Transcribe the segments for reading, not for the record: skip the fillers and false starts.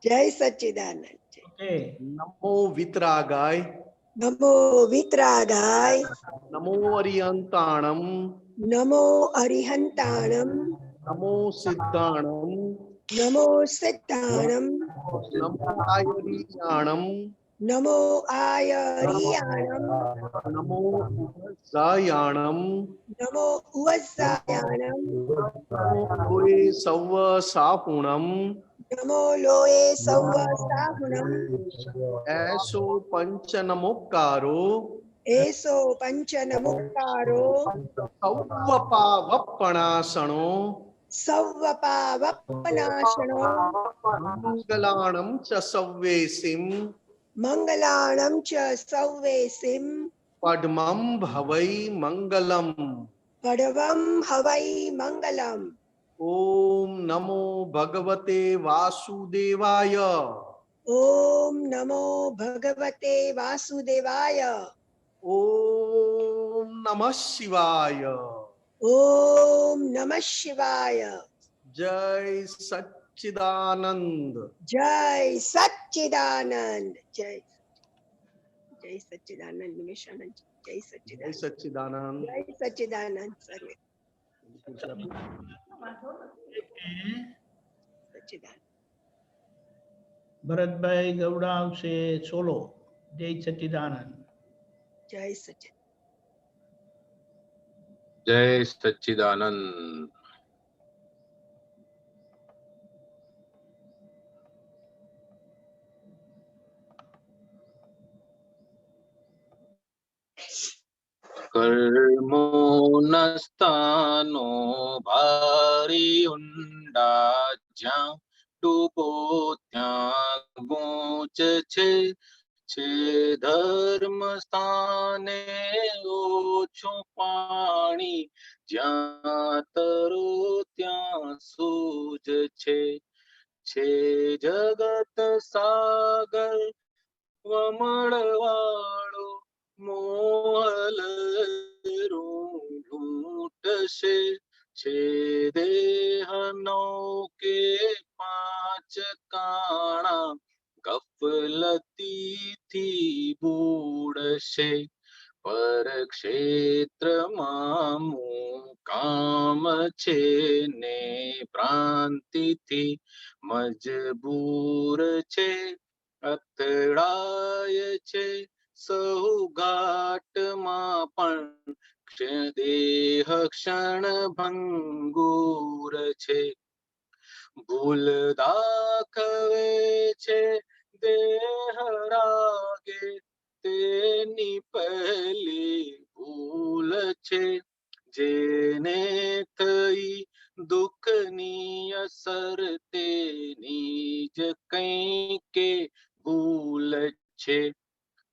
જય સચ્ચિદાનંદ. નમો વિતરાગાય. નમો વિતરાગાય. નમો અરિયંતાણમ. નમો અરિહંતાણમ. નમો સિદ્ધાણમ. નમો સિદ્ધાણમ. નમો આયરીયાણમ. નમો આયરિયાણમ. નમો ઉપસાયાણમ. નમો ઉવસ્સાયાણમ. નમો લોએ સૌવ સાપુણમ. નમો લોએ સૌવ સાહુણમ. એસો પંચ નમોકારો. એસો પંચ નમુક્કારો. સૌવ પાવપણાસણો. સૌવપાવપનાશનો. મંગલાણમ ચ સવ્વેસિમ. મંગલાણમ ચ સૌવેસિમ. પડમમ ભવૈ મંગલમ. પડવમ હવૈ મંગલમ. ઓમ નમો ભગવતે વાસુદેવાય. ઓમ નમો ભગવતે વાસુદેવાય. ઓમ નમઃ શિવાય. ઓમ નમઃ શિવાય. જય સચ્ચિદાનંદ. જય સચ્ચિદાનંદ. જય જય સચ્ચિદાનંદ. નિમેશાનંદ જય જય સચ્ચિદાનંદ. સચ્ચિદાનંદ. જય સચ્ચિદાનંદ સર્વે સચ્ચિદાનંદ. ભરતભાઈ ગૌડા આવશે સોલો. જય સચ્ચિદાનંદ. જય સચ્ચિદાનંદ. જય સચ્ચિદાનંદ. કર્મો નસ્તાનો ભારી ઊંડા જ્યાં ડૂબો ત્યાં ગૂંચ છે ધર્મ સ્થાને ઓછું પાણી જ્યાં તરો ત્યાં સૂજ છે જગત સાગર વમળવાળો મોહલ ઢૂંઢશે છે દેહનો કે પાંચ કાણા ગફલતીથી બૂડશે પર ક્ષેત્રમાં કામ છે ને ભ્રાંતિથી મજબૂર છે અથડાય છે સહુ ઘાટમાં પણ દેહ ક્ષણ ભંગુર છે ભૂલ દાખવે છે દેહ રાગે તેની પહેલી ભૂલ છે જેને થઈ દુઃખની અસર તેની જ કંઈકે ભૂલ છે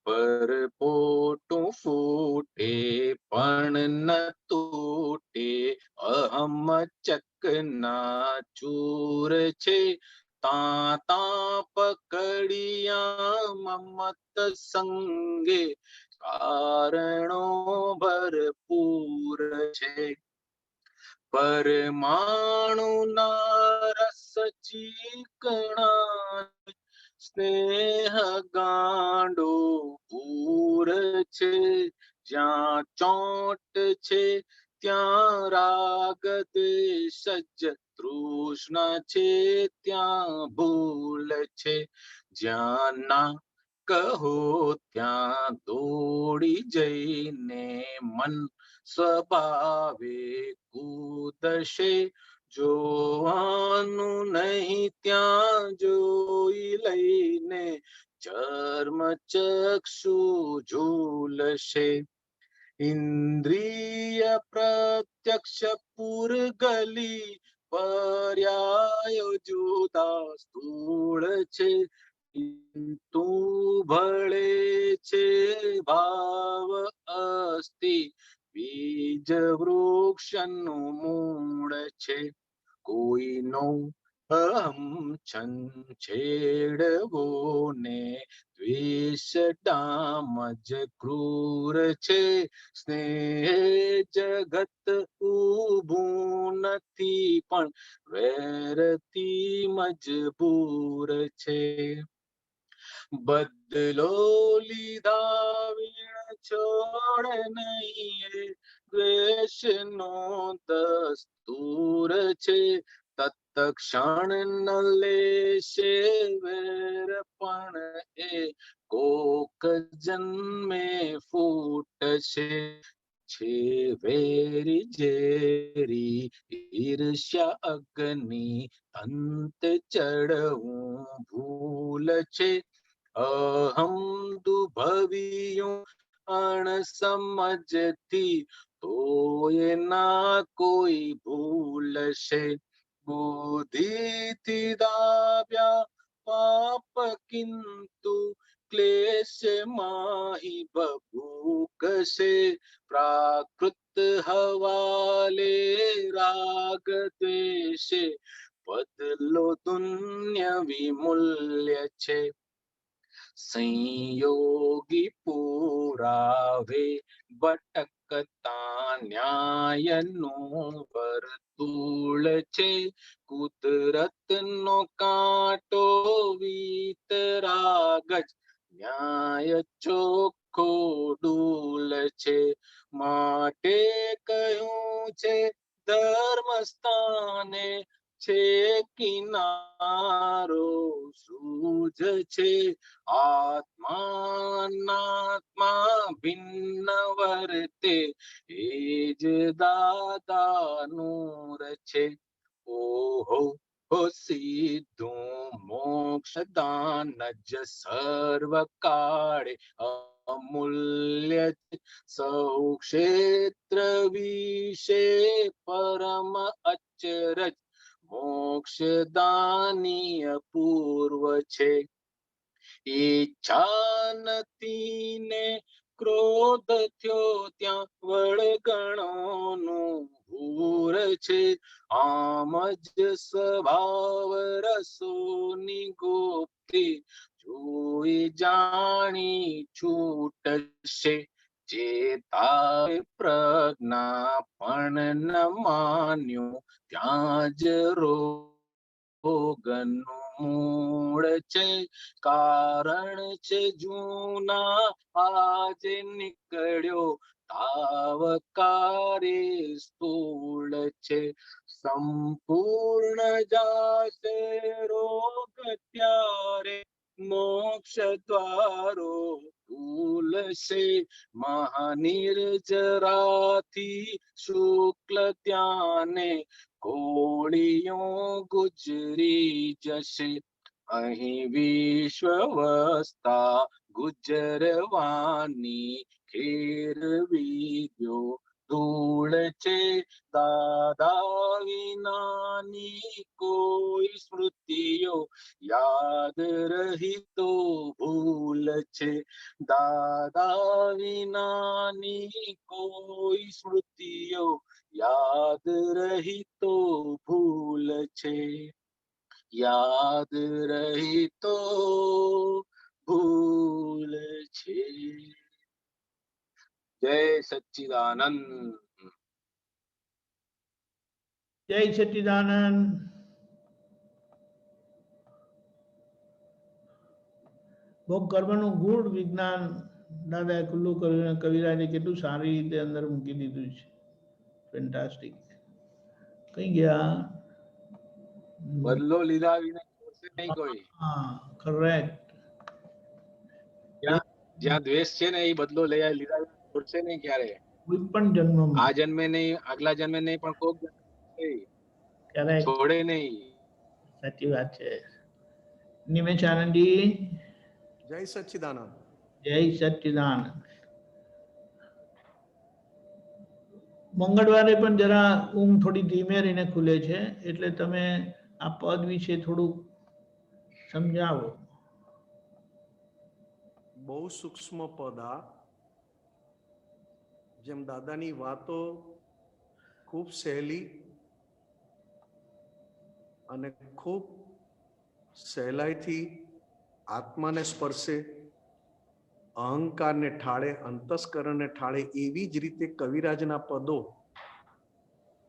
પર પોટું ફૂટે પણ ન તૂટે અહમ ચકના ચૂર છે તા પકડિયા મમત સંગે કારણો ભરપૂર છે પરમાણુ ના રસ ચીકણા સ્નેહ ગાંડો પૂર છે જ્યાં ચોંટ છે ત્યાં રાગ દ્વેષ જ તૃષ્ણા છે ત્યાં ભૂલ છે જ્યાં ના કહો ત્યાં દોડી જઈને મન સ્વભાવે કૂદશે જોવાનું નહીં ત્યાં જોઈ લઈને ચર્મ ચક્ષુ ઝૂલશે ઇન્દ્રિય પ્રત્યક્ષ પૂરગલી પર્યાયો જુદા સ્થૂળ છે તું ભળે છે ભાવ અસ્તિ બીજ વૃક્ષનું મૂળ છે કોઈનો અહમ છંછેડવો ને દ્વેષ ડામજ ક્રૂર છે. સ્નેહ જગત ઊભું નથી પણ વેરથી મજબૂર છે. બદલો લીધા વીણ છોડ નહીં એ દ્વેષ નો દસ્તુર છે. તત્ક્ષણ ન લેશે વેર પણ એ કોક જન્મે ફૂટશે. છે વેરી ઝેરી ઈર્ષ્યા અગ્નિ અંત ચડવું ભૂલ છે. અહમ દુભવિયું અણસમજથી તોય ના કોઈ ભૂલશે. બુદ્ધિથી દાબ્યા પાપ કિંતુ ક્લેશ માહી ભભૂકશે. પ્રાકૃત હવાલે રાગ દ્વેષે બદલો દુન્ય વિમૂલ્ય છે. સંયોગી પુરાવે ભટકતા ન્યાયનું વર્તુળ છે. કુદરત નો કાંટો વીતરાગ જ ન્યાય ચોખ્ખો ડૂલ છે. માટે કહ્યું છે ધર્મ સ્થાને છે કિનારો સૂજ છે. આત્મા અનાત્મા ભિન્ન વર્તે એ જ દાદાનું છે. ઓહો હો સીધું મોક્ષ દાન જ સર્વ કાળે અમૂલ્ય છે. સૌ ક્ષેત્ર વિશે પરમ અચરજ મોક્ષદાની અપૂર્વ છે. ઈચ્છા નથી ને ક્રોધ થયો ત્યાં વળગણોનું ભૂર છે. આમ જ સ્વભાવ રસોની ગોપથી જોઈ જાણી છૂટશે. જે તારે પ્રજ્ઞા પણ ન માન્યું ત્યાં જ રોગનું મૂળ છે. કારણ છે જૂના આજે નીકળ્યો તાવકારે સ્થૂળ છે. સંપૂર્ણ જાશે રોગ ત્યારે મોક્ષ દ્વારો ખુલશે. મહાનિર્જરાથી શુક્લ ત્યાને કોળીઓ ગુજરી જશે. અહીં વિશ્વ વસતા ગુજરવાની ખેર વિદ્યો ધૂળ છે. દાદા વિનાની કોઈ સ્મૃતિઓ યાદ રહી તો ભૂલ છે. દાદા વિનાની કોઈ સ્મૃતિઓ યાદ રહી તો ભૂલ છે. યાદ રહી તો ભૂલ છે. જય સચ્ચિદાનંદ. જય સચ્ચિદાનંદ. ભોગ કર્મનું ગૂઢ વિજ્ઞાન દાદાએ ખુલ્લું કર્યું અને કવિરાજે કેટલું સારી રીતે અંદર મૂકી દીધું છે. ફેન્ટાસ્ટિક. કઈ ગયા? બદલો લીધા વિના છોડશે નહીં કોઈ. હા, કરેક્ટ. જ્યાં દ્વેષ છે ને એ બદલો લીધા વિના છોડશે નહીં ક્યારે. કોઈ પણ જન્મમાં. આ જન્મે નહીં, આગલા જન્મે નહીં, પણ કોક કરેક્ટ. છોડે નહીં. સાચી વાત છે. નિમેશ આનંદી. જય સચ્ચિદાનંદ. જય સચ્ચિદાનંદ. મંગળવારે પણ જરા ઊંઘ થોડી ધીમે રહીને ખુલે છે, એટલે તમે આ પદ વિશે થોડુંક સમજાવો. બહુ સૂક્ષ્મ પદ આ. જેમ દાદાની વાતો ખૂબ સહેલી અને ખૂબ સહેલાઈથી આત્માને સ્પર્શે, અહંકારને ઠાળે, અંતસ્કરણને ઠાળે, એવી જ રીતે કવિરાજના પદો,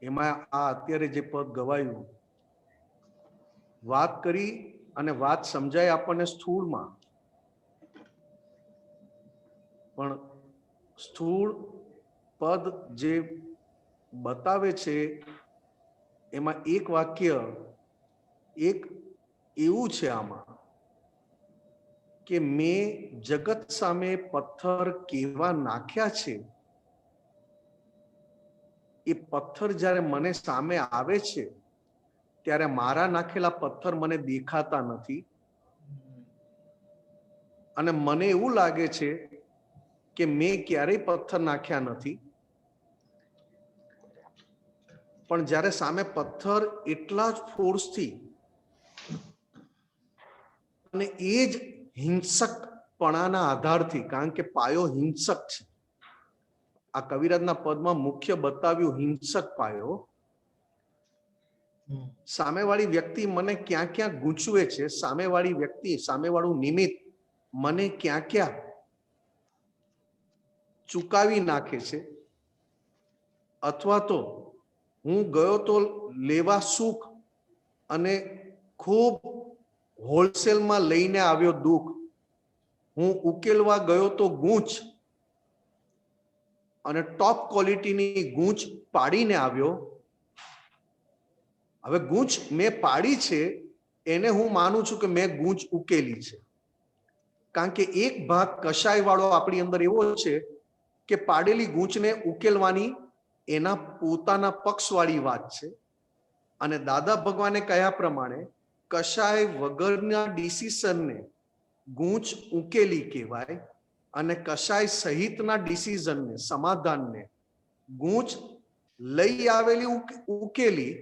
એમાં આ અત્યારે જે પદ ગવાયું, વાત કરી અને વાત સમજાય આપણને સ્થૂળમાં, પણ સ્થૂળ પદ જે બતાવે છે એમાં એક વાક્ય એક એવું છે આમાં કે મેં જગત સામે પથ્થર કેવા નાખ્યા છે, એ પથ્થર જ્યારે મને સામે આવે છે ત્યારે મારા નાખેલા પથ્થર મને દેખાતા નથી અને મને એવું લાગે છે કે મેં ક્યારેય પથ્થર નાખ્યા નથી, પણ જ્યારે સામે પથ્થર એટલા જ ફોર્સથી અને એ જ હિંસકપણાના આધારથી, કારણ કે પાયો હિંસક છે, આ કવિરાજના પદમાં મુખ્ય બતાવ્યું હિંસક પાયો, સામેવાળી વ્યક્તિ મને ક્યાં ક્યાં ગૂંચવે છે, સામેવાળી વ્યક્તિ, સામેવાળું નિમિત્ત મને ક્યાં ક્યાં ચુકાવી નાખે છે, અથવા તો હું ગયો તો લેવા સુખ અને ખૂબ હોલસેલમાં લઈને આવ્યો દુઃખ, હું ઉકેલવા ગયો તો ગૂંચ અને ટોપ ક્વોલિટીની ગૂંચ પાડીને આવ્યો. હવે ગૂંચ મેં પાડી છે એને હું માનું છું કે મેં ગૂંચ ઉકેલી છે, કારણ કે એક ભાગ કશાય વાળો આપણી અંદર એવો છે કે પાડેલી ગૂંચને ઉકેલવાની એના પોતાના પક્ષવાળી વાત છે, અને દાદા ભગવાને કહ્યા પ્રમાણે કશાય વગરના ડિસિઝનને ગૂંચ ઉકેલી કહેવાય અને કશાય સહિતના ડિસિઝનને, સમાધાનને ગૂંચ લઈ આવેલી ઉકેલી,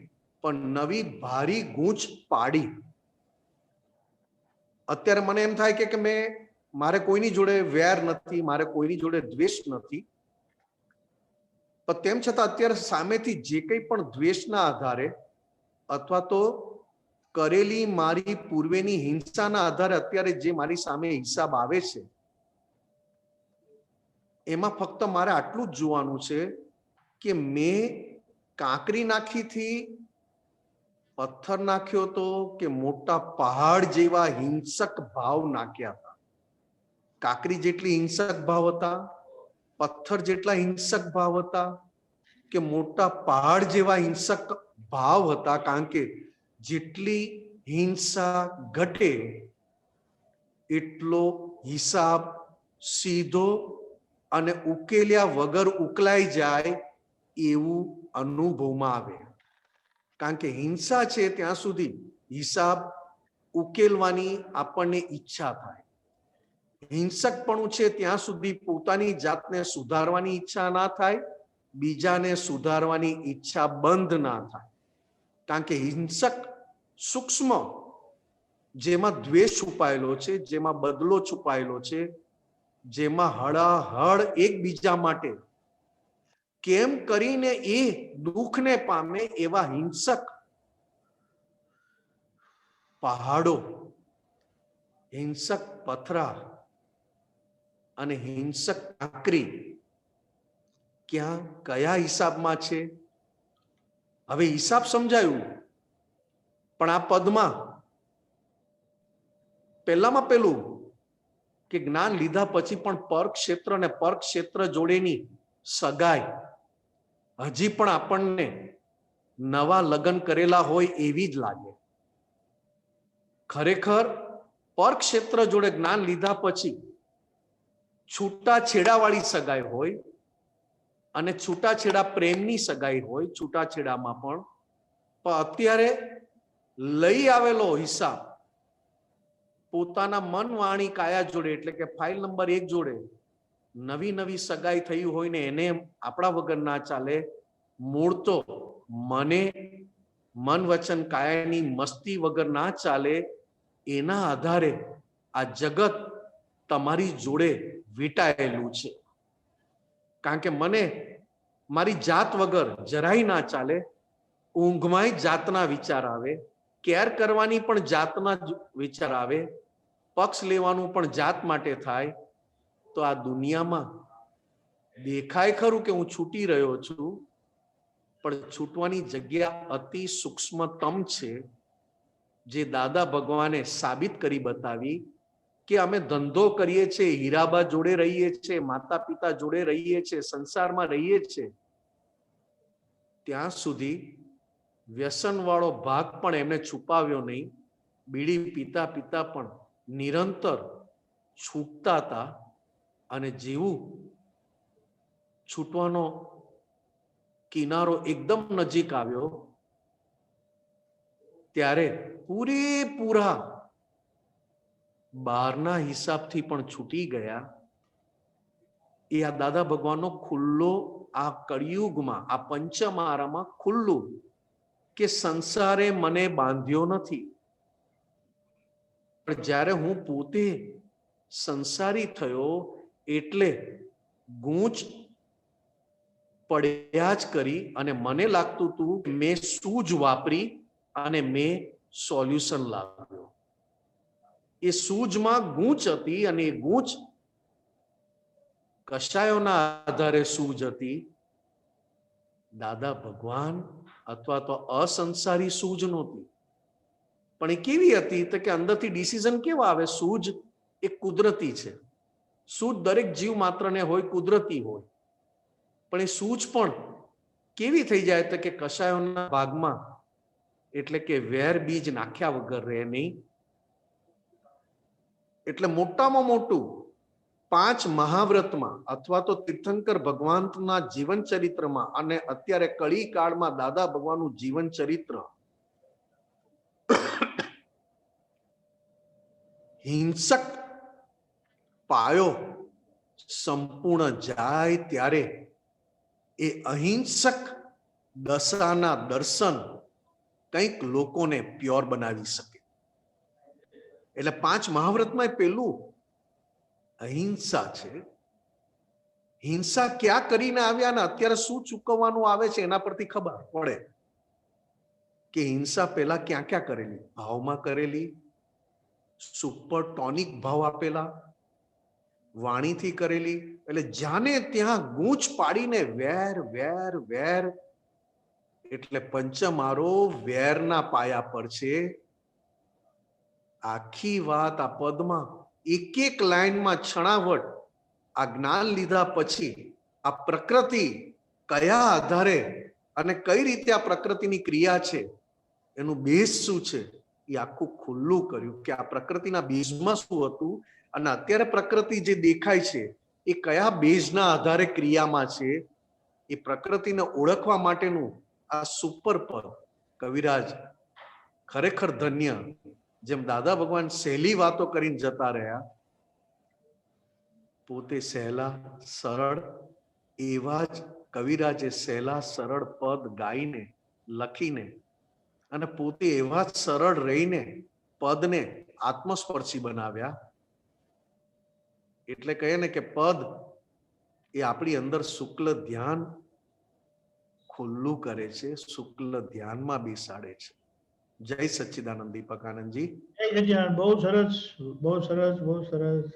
પણ નવી ભારી ગૂંચ પાડી. અત્યારે મને એમ થાય કે મારે કોઈની જોડે વેર નથી, મારે કોઈની જોડે દ્વેષ નથી, પણ તેમ છતાં અત્યારે સામેથી જે કંઈ પણ દ્વેષના આધારે અથવા તો કરેલી મારી પૂર્વેની હિંસાના આધારે અત્યારે જે મારી સામે હિસાબ આવે છે, એમાં ફક્ત મારે આટલું જ જોવાનું છે કે મેં કાંકરી નાખીથી પથ્થર નાખ્યો તો કે મોટા પહાડ જેવા હિંસક ભાવ નાખ્યા હતા. કાંકરી જેટલી હિંસક ભાવ હતા, પથ્થર જેટલા હિંસક ભાવ હતા કે મોટા પહાડ જેવા હિંસક ભાવ હતા, કારણ કે જેટલી હિંસા ઘટે એટલો હિસાબ સીધો અને ઉકેલ્યા વગર ઉકલાઈ જાય એવું અનુભવમાં આવે, કારણ કે હિંસા છે ત્યાં સુધી હિસાબ ઉકેલવાની આપણને ઈચ્છા થાય, હિંસકપણું છે ત્યાં સુધી પોતાની જાતને સુધારવાની ઈચ્છા ના થાય, બીજાને સુધારવાની ઈચ્છા બંધ ના થાય, કારણ કે હિંસક સૂક્ષ્મ, જેમાં દ્વેષ છુપાયેલો છે, જેમાં બદલો છુપાયેલો છે, જેમાં હળાહળ એકબીજા માટે કેમ કરીને એ દુઃખને પામે એવા હિંસક પહાડો, હિંસક પથરા અને હિંસક કાંકરી ક્યાં કયા હિસાબમાં છે? હવે હિસાબ સમજાયું, પણ આ પદમાં પહેલામાં પેલું કે જ્ઞાન લીધા પછી પણ પરક્ષેત્ર અને પરક્ષેત્ર જોડેની સગાઈ હજી પણ આપણને નવા લગ્ન કરેલા હોય એવી જ લાગે. ખરેખર પરક્ષેત્ર જોડે જ્ઞાન લીધા પછી છૂટાછેડાવાળી સગાઈ હોય અને છૂટાછેડા પ્રેમની સગાઈ હોય, છૂટાછેડામાં પણ અત્યારે લઈ આવેલો હિસાબ પોતાના મન, વાણી, કાયા જોડે, એટલે કે ફાઇલ નંબર 1 જોડે નવી નવી સગાઈ થઈ હોય ને એને આપણા વગર ના ચાલે. મૂળ તો મને મન, વચન, કાયાની મસ્તી વગર ના ચાલે, એના આધારે આ જગત તમારી જોડે વીંટાયેલું છે, કારણ કે મને મારી જાત વગર જરાય ના ચાલે. ઊંઘમાંય જાતના વિચાર આવે, કેર કરવાની પણ જાતના જ વિચાર આવે, પક્ષ લેવાનું પણ જાત માટે થાય, તો આ દુનિયામાં દેખાય ખરું કે હું છૂટી રહ્યો છું, પણ છૂટવાની જગ્યા અતિ સૂક્ષ્મતમ છે, જે દાદા ભગવાને સાબિત કરી બતાવી કે અમે ધંધો કરીએ છીએ, હીરાબા જોડે રહીએ છીએ, માતા પિતા જોડે રહીએ છીએ, સંસારમાં રહીએ છીએ, ત્યાં સુધી વ્યસનવાળો ભાગ પણ એમને છુપાવ્યો નહીં. બીડી પીતા પીતા પણ નિરંતર છૂટતા હતા, અને જેવું છૂટવાનો કિનારો એકદમ નજીક આવ્યો ત્યારે પૂરેપૂરા બહારના હિસાબથી પણ છૂટી ગયા. એ આ દાદા ભગવાનનો ખુલ્લો, આ કળિયુગમાં, આ પંચમહારામાં ખુલ્લું કે સંસારે મને બાંધ્યો નથી, પણ જ્યારે હું પોતે સંસારી થયો એટલે ગૂંચ પડ્યા જ કરી, અને મને લાગતું હતું કે મેં સૂઝ વાપરી અને મેં સોલ્યુશન લાવ્યો. એ સૂઝમાં ગૂંચ હતી, અને એ ગૂંચ કશાયોના આધારે સૂઝ હતી, દાદા ભગવાન અથવા તો અસંસારી સૂઝ નહોતી. પણ એ કેવી હતી તો કે અંદરથી ડિસિઝન કેવા આવે? સૂઝ એ કુદરતી છે, સૂઝ દરેક જીવ માત્રને હોય, કુદરતી હોય, પણ એ સૂઝ પણ કેવી થઈ જાય તો કે કશાયોના ભાગમાં, એટલે કે વેર બીજ નાખ્યા વગર રહે નહીં. એટલે મોટામાં મોટું 5 મહાવ્રતમાં અથવા તો તીર્થંકર ભગવાનના જીવન ચરિત્રમાં અને અત્યારે કળી કાળમાં દાદા ભગવાનનું જીવન ચરિત્ર હિંસક પાયો સંપૂર્ણ જાય ત્યારે એ અહિંસક દશાના દર્શન કંઈક લોકોને પ્યોર બનાવી શકે. એટલે 5 મહાવ્રતમાં પેલું અહિંસા છે. હિંસા ક્યાં કરીને આવ્યા ને અત્યારે શું ચૂકવવાનું આવે છે એના પરથી ખબર પડે કે હિંસા પહેલા ક્યાં ક્યાં કરેલી. ભાવમાં કરેલી, સુપર ટોનિક ભાવ આપેલા, વાણીથી કરેલી, એટલે જાને ત્યાં ગૂંચ પાડીને વેર વેર વેર, એટલે પંચમારો વેરના પાયા પર છે. આખી વાત આ પદમાં એક એક લાઈનમાં છણાવટ, આ જ્ઞાન લીધા પછી આ પ્રકૃતિ કયા આધારે અને કઈ રીતે આ પ્રકૃતિની ક્રિયા છે, એનું બેઝ શું છે, એ આખું ખુલ્લું કર્યું કે આ પ્રકૃતિના બેઝમાં શું હતું અને અત્યારે પ્રકૃતિ જે દેખાય છે એ કયા બેઝના આધારે ક્રિયામાં છે. એ પ્રકૃતિને ઓળખવા માટેનું આ સુપર પદ કવિરાજ ખરેખર ધન્ય. જેમ દાદા ભગવાન સહેલી વાતો કરીને જતા રહ્યા, પોતે સહેલા સરળ, એવા જ કવિરાજે સહેલા સરળ પદ ગાઈને લખીને અને પોતે એવા જ સરળ રહીને પદને આત્મસ્પર્શી બનાવ્યા. એટલે કહે ને કે પદ એ આપણી અંદર શુક્લ ધ્યાન ખુલ્લું કરે છે, શુક્લ ધ્યાનમાં બેસાડે છે. જય સચ્ચિદાનંદ દીપક આનંદજી. જય સચ્ચિદાનંદ. બહુ સરસ, બહુ સરસ, બહુ સરસ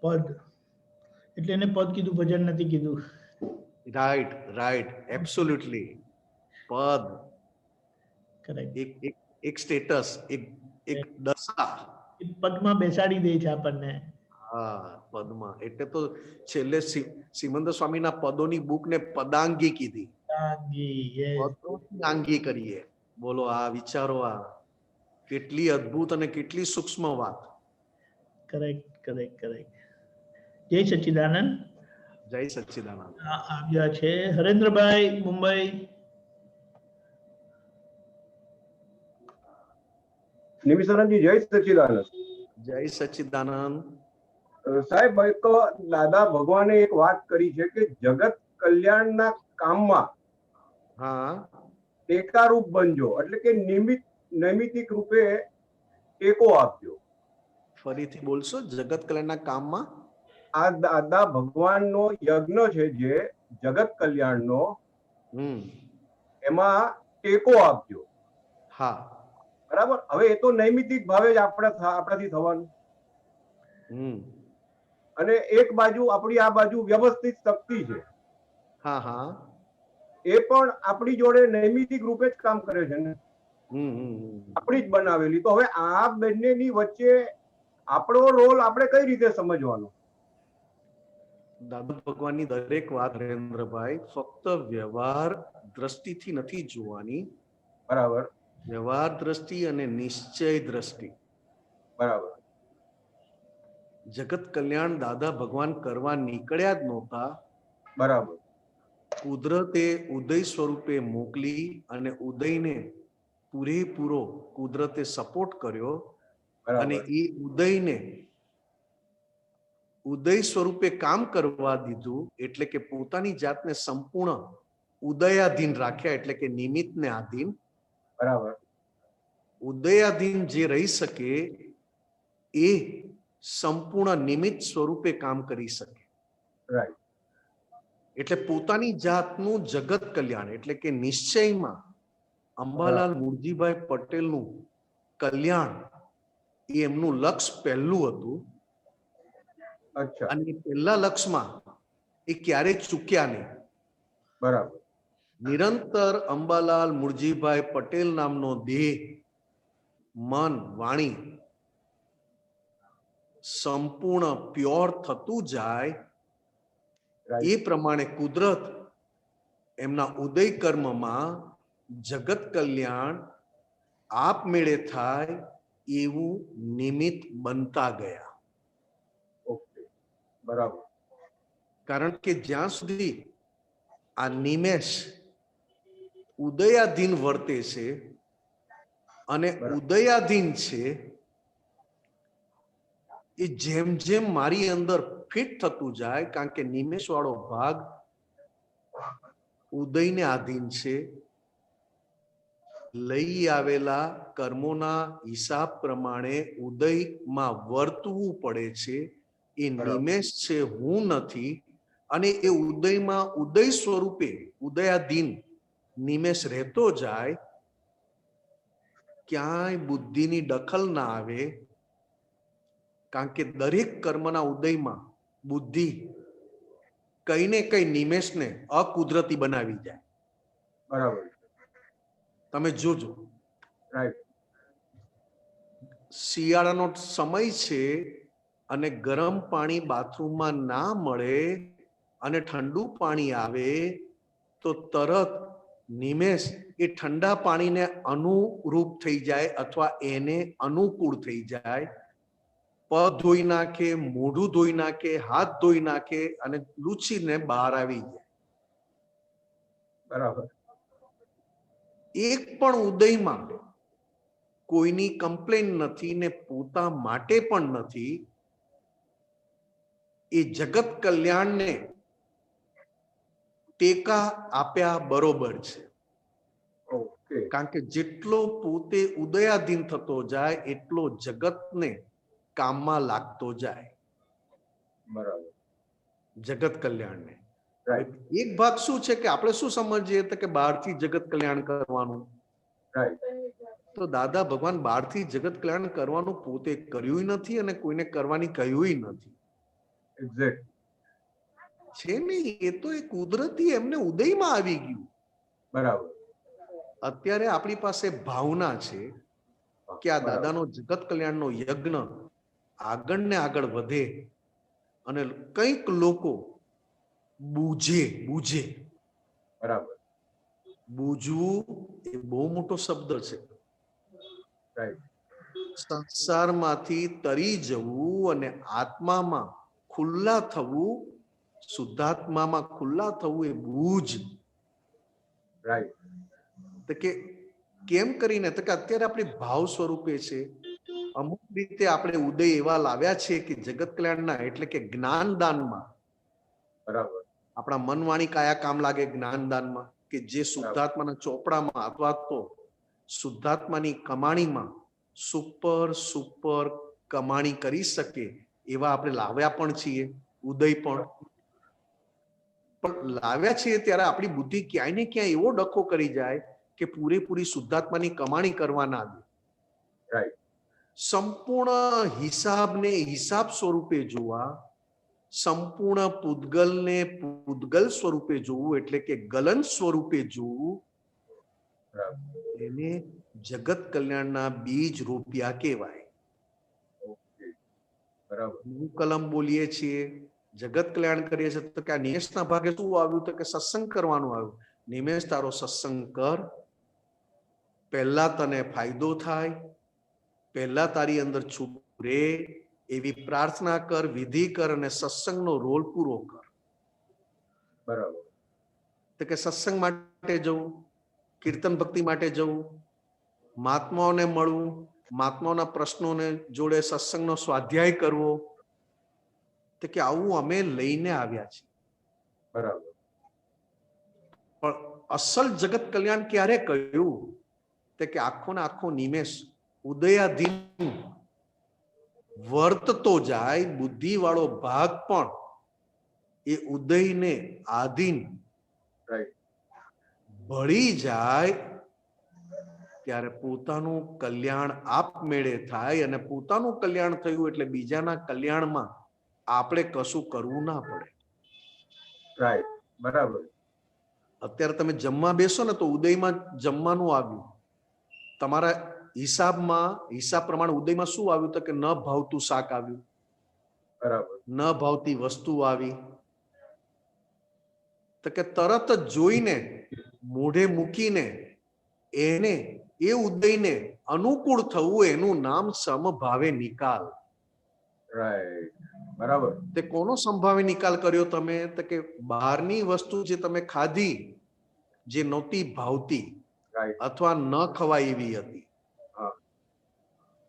પદ. એટલે એને પદ કીધું, ભજન નથી કીધું. Right right, absolutely. પદ કરેક્ટ. એક સ્ટેટસ, એક દશા પદમાં બેસાડી દે છે આપણને. હા, પદમાં. એટલે તો છેલ્લે સિમંદર સ્વામીના પદોની બુકને પદાંગી કીધી. પદાંગી કરીએ. બોલો, આ વિચારો, આ કેટલી અદ્ભુત અને કેટલી સૂક્ષ્મ વાત. Correct correct correct. જય સચ્ચિદાનંદ. જય સચ્ચિદાનંદ. આવ્યા છે હરેન્દ્રભાઈ મુંબઈ. નિમિષાનંદજી, જય સચ્ચિદાનંદ. જય સચ્ચિદાનંદ. સાહેબ, એક દાદા ભગવાને એક વાત કરી છે કે જગત કલ્યાણના કામમાં હા, ટેકારૂપ બનજો, એટલે કે નૈમિતિક રૂપે ટેકો આપજો. ફરીથી બોલશો? જગત કલ્યાણના કામમાં આ દાદા ભગવાનનો યજ્ઞ છે જે જગત કલ્યાણનો, એમાં ટેકો આપજો. હા, બરાબર. હવે એ તો નૈમિતિક ભાવે જ આપણાથી થવાનું, હમ અને એક બાજુ આપણી આ બાજુ વ્યવસ્થિત શક્તિ છે, હા હા એ પણ આપણી જોડે નૈમિતિક રૂપે જ કામ કરે છે ને, હમ આપણી જ બનાવેલી. તો હવે આ બંનેની વચ્ચે આપણો રોલ આપણે કઈ રીતે સમજવાનો? દાદા ભગવાનની દરેક વાત નરેન્દ્રભાઈ ફક્ત વ્યવહાર દ્રષ્ટિથી નથી જોવાની. બરાબર વ્યવહાર દ્રષ્ટિ અને નિશ્ચય દ્રષ્ટિ. બરાબર જગત કલ્યાણ દાદા ભગવાન કરવા નીકળ્યા જ નહોતા. બરાબર કુદરતે ઉદય સ્વરૂપે મોકલી અને ઉદયને પૂરેપૂરો કુદરતે સપોર્ટ કર્યો અને બરાબર એ ઉદયને ઉદય સ્વરૂપે કામ કરવા દીધું, એટલે કે પોતાની જાતને સંપૂર્ણ ઉદયાધીન રાખ્યા, એટલે કે નિમિત્તને આધીન. બરાબર ઉદયાધીન જે રહી શકે એ સંપૂર્ણ નિમિત્ત સ્વરૂપે કામ કરી શકે. રાઈટ. એટલે પોતાની જાતનું જગત કલ્યાણ એટલે કે નિશ્ચયમાં અંબાલાલ મુરજીભાઈ પટેલનું કલ્યાણ એ એમનું લક્ષ્ય પહેલું હતું. અચ્છા. અને પહેલા લક્ષ્યમાં એ ક્યારેય ચૂક્યા નહીં. બરાબર નિરંતર અંબાલાલ મુરજીભાઈ પટેલ નામનો દેહ, મન, વાણી સંપૂર્ણ પ્યોર થતું જાય એ પ્રમાણે કુદરત એમના ઉદય કર્મમાં જગત કલ્યાણ આપમેળે થાય એવું નિમિત્ત બનતા ગયા. ઓકે. બરાબર કારણ કે જ્યાં સુધી આ નિમેષ ઉદયાધીન વર્તે છે અને ઉદયાધીન છે, એ જેમ જેમ મારી અંદર ફિટ થતું જાય, કારણ કે નિમેષ વાળો ભાગ ઉદયને આધીન છે, લઈ આવેલા કર્મોના હિસાબ પ્રમાણે ઉદયમાં વર્તવું પડે છે. એ નિમેષ છે, હું નથી. અને એ ઉદયમાં ઉદય સ્વરૂપે ઉદયાધીન નિમેષ રહેતો જાય, ક્યાંય બુદ્ધિની દખલ ના આવે. કારણ કે દરેક કર્મના ઉદયમાં બુદ્ધિ કઈ ને કઈ નિમેષને અકુદરતી બનાવી જાય. બરાબર તમે જોજો, રાઈટ. શિયાળાનો સમય છે અને ગરમ પાણી બાથરૂમમાં ના મળે અને ઠંડુ પાણી આવે તો તરત નિમેષ એ ઠંડા પાણીને અનુરૂપ થઈ જાય અથવા એને અનુકૂળ થઈ જાય. પગ ધોઈ નાખે, મોઢું ધોઈ નાખે, હાથ ધોઈ નાખે અને લૂછીને બહાર આવી જાય. બરાબર. એક પણ ઉદયમાં કોઈની કમ્પ્લેન નથી ને પોતા માટે પણ નથી. એ જગત કલ્યાણને ટેકા આપ્યા બરોબર છે. ઓકે. કારણ કે જેટલો પોતે ઉદયાધીન થતો જાય એટલો જગતને કામમાં લાગતો જાય. બરાબર. જગત કલ્યાણને રાઈટ. એક ભાગ શું છે કે આપણે શું સમજીએ કે બહારથી જગત કલ્યાણ કરવાનું. રાઈટ. તો દાદા ભગવાન બહારથી જગત કલ્યાણ કરવાનું પોતે કર્યું નથી અને કોઈને કરવાની કહ્યું નથી. એક્ઝેક્ટ છે નહીં, એ તો એ કુદરતી એમને ઉદયમાં આવી ગયું. બરાબર. અત્યારે આપણી પાસે ભાવના છે કે આ દાદાનો જગત કલ્યાણનો યજ્ઞ આગળ ને આગળ વધે અને કંઈક લોકો બૂઝે. બરાબર. બૂઝવું એ બહુ મોટો શબ્દ છે. રાઈટ. સંસારમાંથી તરી જવું અને આત્મામાં ખુલ્લા થવું, શુદ્ધાત્મામાં ખુલ્લા થવું એ બૂઝ. રાઈટ. તો કે કેમ કરીને તો કે અત્યારે આપણી ભાવ સ્વરૂપે છે. અમુક રીતે આપણે ઉદય એવા લાવ્યા છે કે જગત કલ્યાણના એટલે કે જ્ઞાનદાનમાં બરાબર. આપણા મન વાણી કાયા કામ લાગે જ્ઞાનદાનમાં, કે જે શુદ્ધાત્માના ચોપડામાં અથવા તો શુદ્ધાત્માની કમાણીમાં સુપર કમાણી કરી શકે એવા આપણે લાવ્યા પણ છીએ. ઉદય પણ લાવ્યા છીએ ત્યારે આપણી બુદ્ધિ ક્યાંય ને ક્યાંય એવો ડખો કરી જાય કે પૂરેપૂરી શુદ્ધાત્માની કમાણી કરવા ના દે. રાઈટ. સંપૂર્ણ હિસાબને હિસાબ સ્વરૂપે જોવા, સંપૂર્ણ પૂતગલને પૂતગલ સ્વરૂપે જોવું એટલે કે ગલન સ્વરૂપે જોવું, એને જગત કલ્યાણના બીજ રૂપિયા કહેવાય. ઓકે, બરાબર. કલમ બોલીએ છીએ, જગત કલ્યાણ કરીએ છીએ, તો કે આ નિમેષના ભાગે શું આવ્યું? તો કે સત્સંગ કરવાનું આવ્યું. નિમેષ તારો સત્સંગ કર, પહેલા તને ફાયદો થાય, પહેલા તારી અંદર છૂટ રે એવી પ્રાર્થના કર, વિધિ કર અને સત્સંગનો રોલ પૂરો કર. બરાબર. તો કે સત્સંગ માટે જવું, કીર્તન ભક્તિ માટે જવું, મહાત્માઓને મળવું, મહાત્માઓના પ્રશ્નોને જોડે સત્સંગનો સ્વાધ્યાય કરવો, તો કે આવું અમે લઈને આવ્યા છીએ. બરાબર. પણ અસલ જગત કલ્યાણ ક્યારે કહ્યું? તો કે આખો ને આખો નિમેષ ઉદયાધીન વર્તતો જાય, બુદ્ધિ વાળો ભાગ પણ એ ઉદયને આધીન ભળી જાય ત્યારે પોતાનું કલ્યાણ આપમેળે થાય. અને પોતાનું કલ્યાણ થયું એટલે બીજાના કલ્યાણમાં આપણે કશું કરવું ના પડે. રાઈટ, બરાબર. અત્યારે તમે જમવા બેસો ને તો ઉદયમાં જમવાનું આવ્યું, તમારા હિસાબમાં હિસાબ પ્રમાણે ઉદયમાં શું આવ્યું? તો કે ન ભાવતું શાક આવ્યું, બરાબર. ન ભાવતી વસ્તુ આવી, તો કે તરત જ જોઈને મોઢે મૂકીને એને એ ઉદયને અનુકૂળ થવું, એનું નામ સમભાવે નિકાલ. રાઈટ, બરાબર. તે કોનો સંભાવે નિકાલ કર્યો તમે? તો કે બહારની વસ્તુ જે તમે ખાધી, જે નહોતી ભાવતી અથવા ન ખવાય એવી હતી,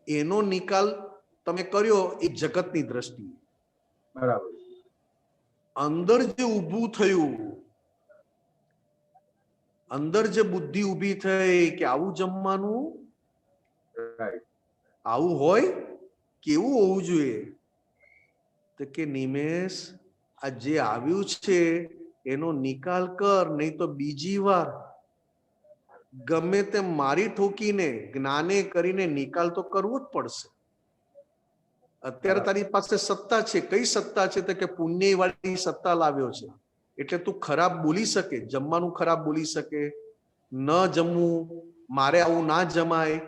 એનો નિકાલ તમે કર્યો એ જગતની દ્રષ્ટિએ. બરાબર. અંદર જે ઊભું થયું, અંદર જે બુદ્ધિ ઊભી થઈ કે આવું જમવાનું, આવું હોય, કેવું હોવું જોઈએ? તો કે નિમેષ આ જે આવ્યું છે એનો નિકાલ કર, નહીં તો બીજી વાર ગમે તેમ મારી ઠોકીને જ્ઞાને કરીને નિકાલ તો કરવો જ પડશે. અત્યારે તારી પાસે સત્તા છે, કઈ સત્તા છે? તો કે પુણ્ય વાળી સત્તા લાવ્યો છે એટલે તું ખરાબ બોલી શકે, જમવાનું ખરાબ બોલી શકે, ન જમવું, મારે આવું ના જમાય,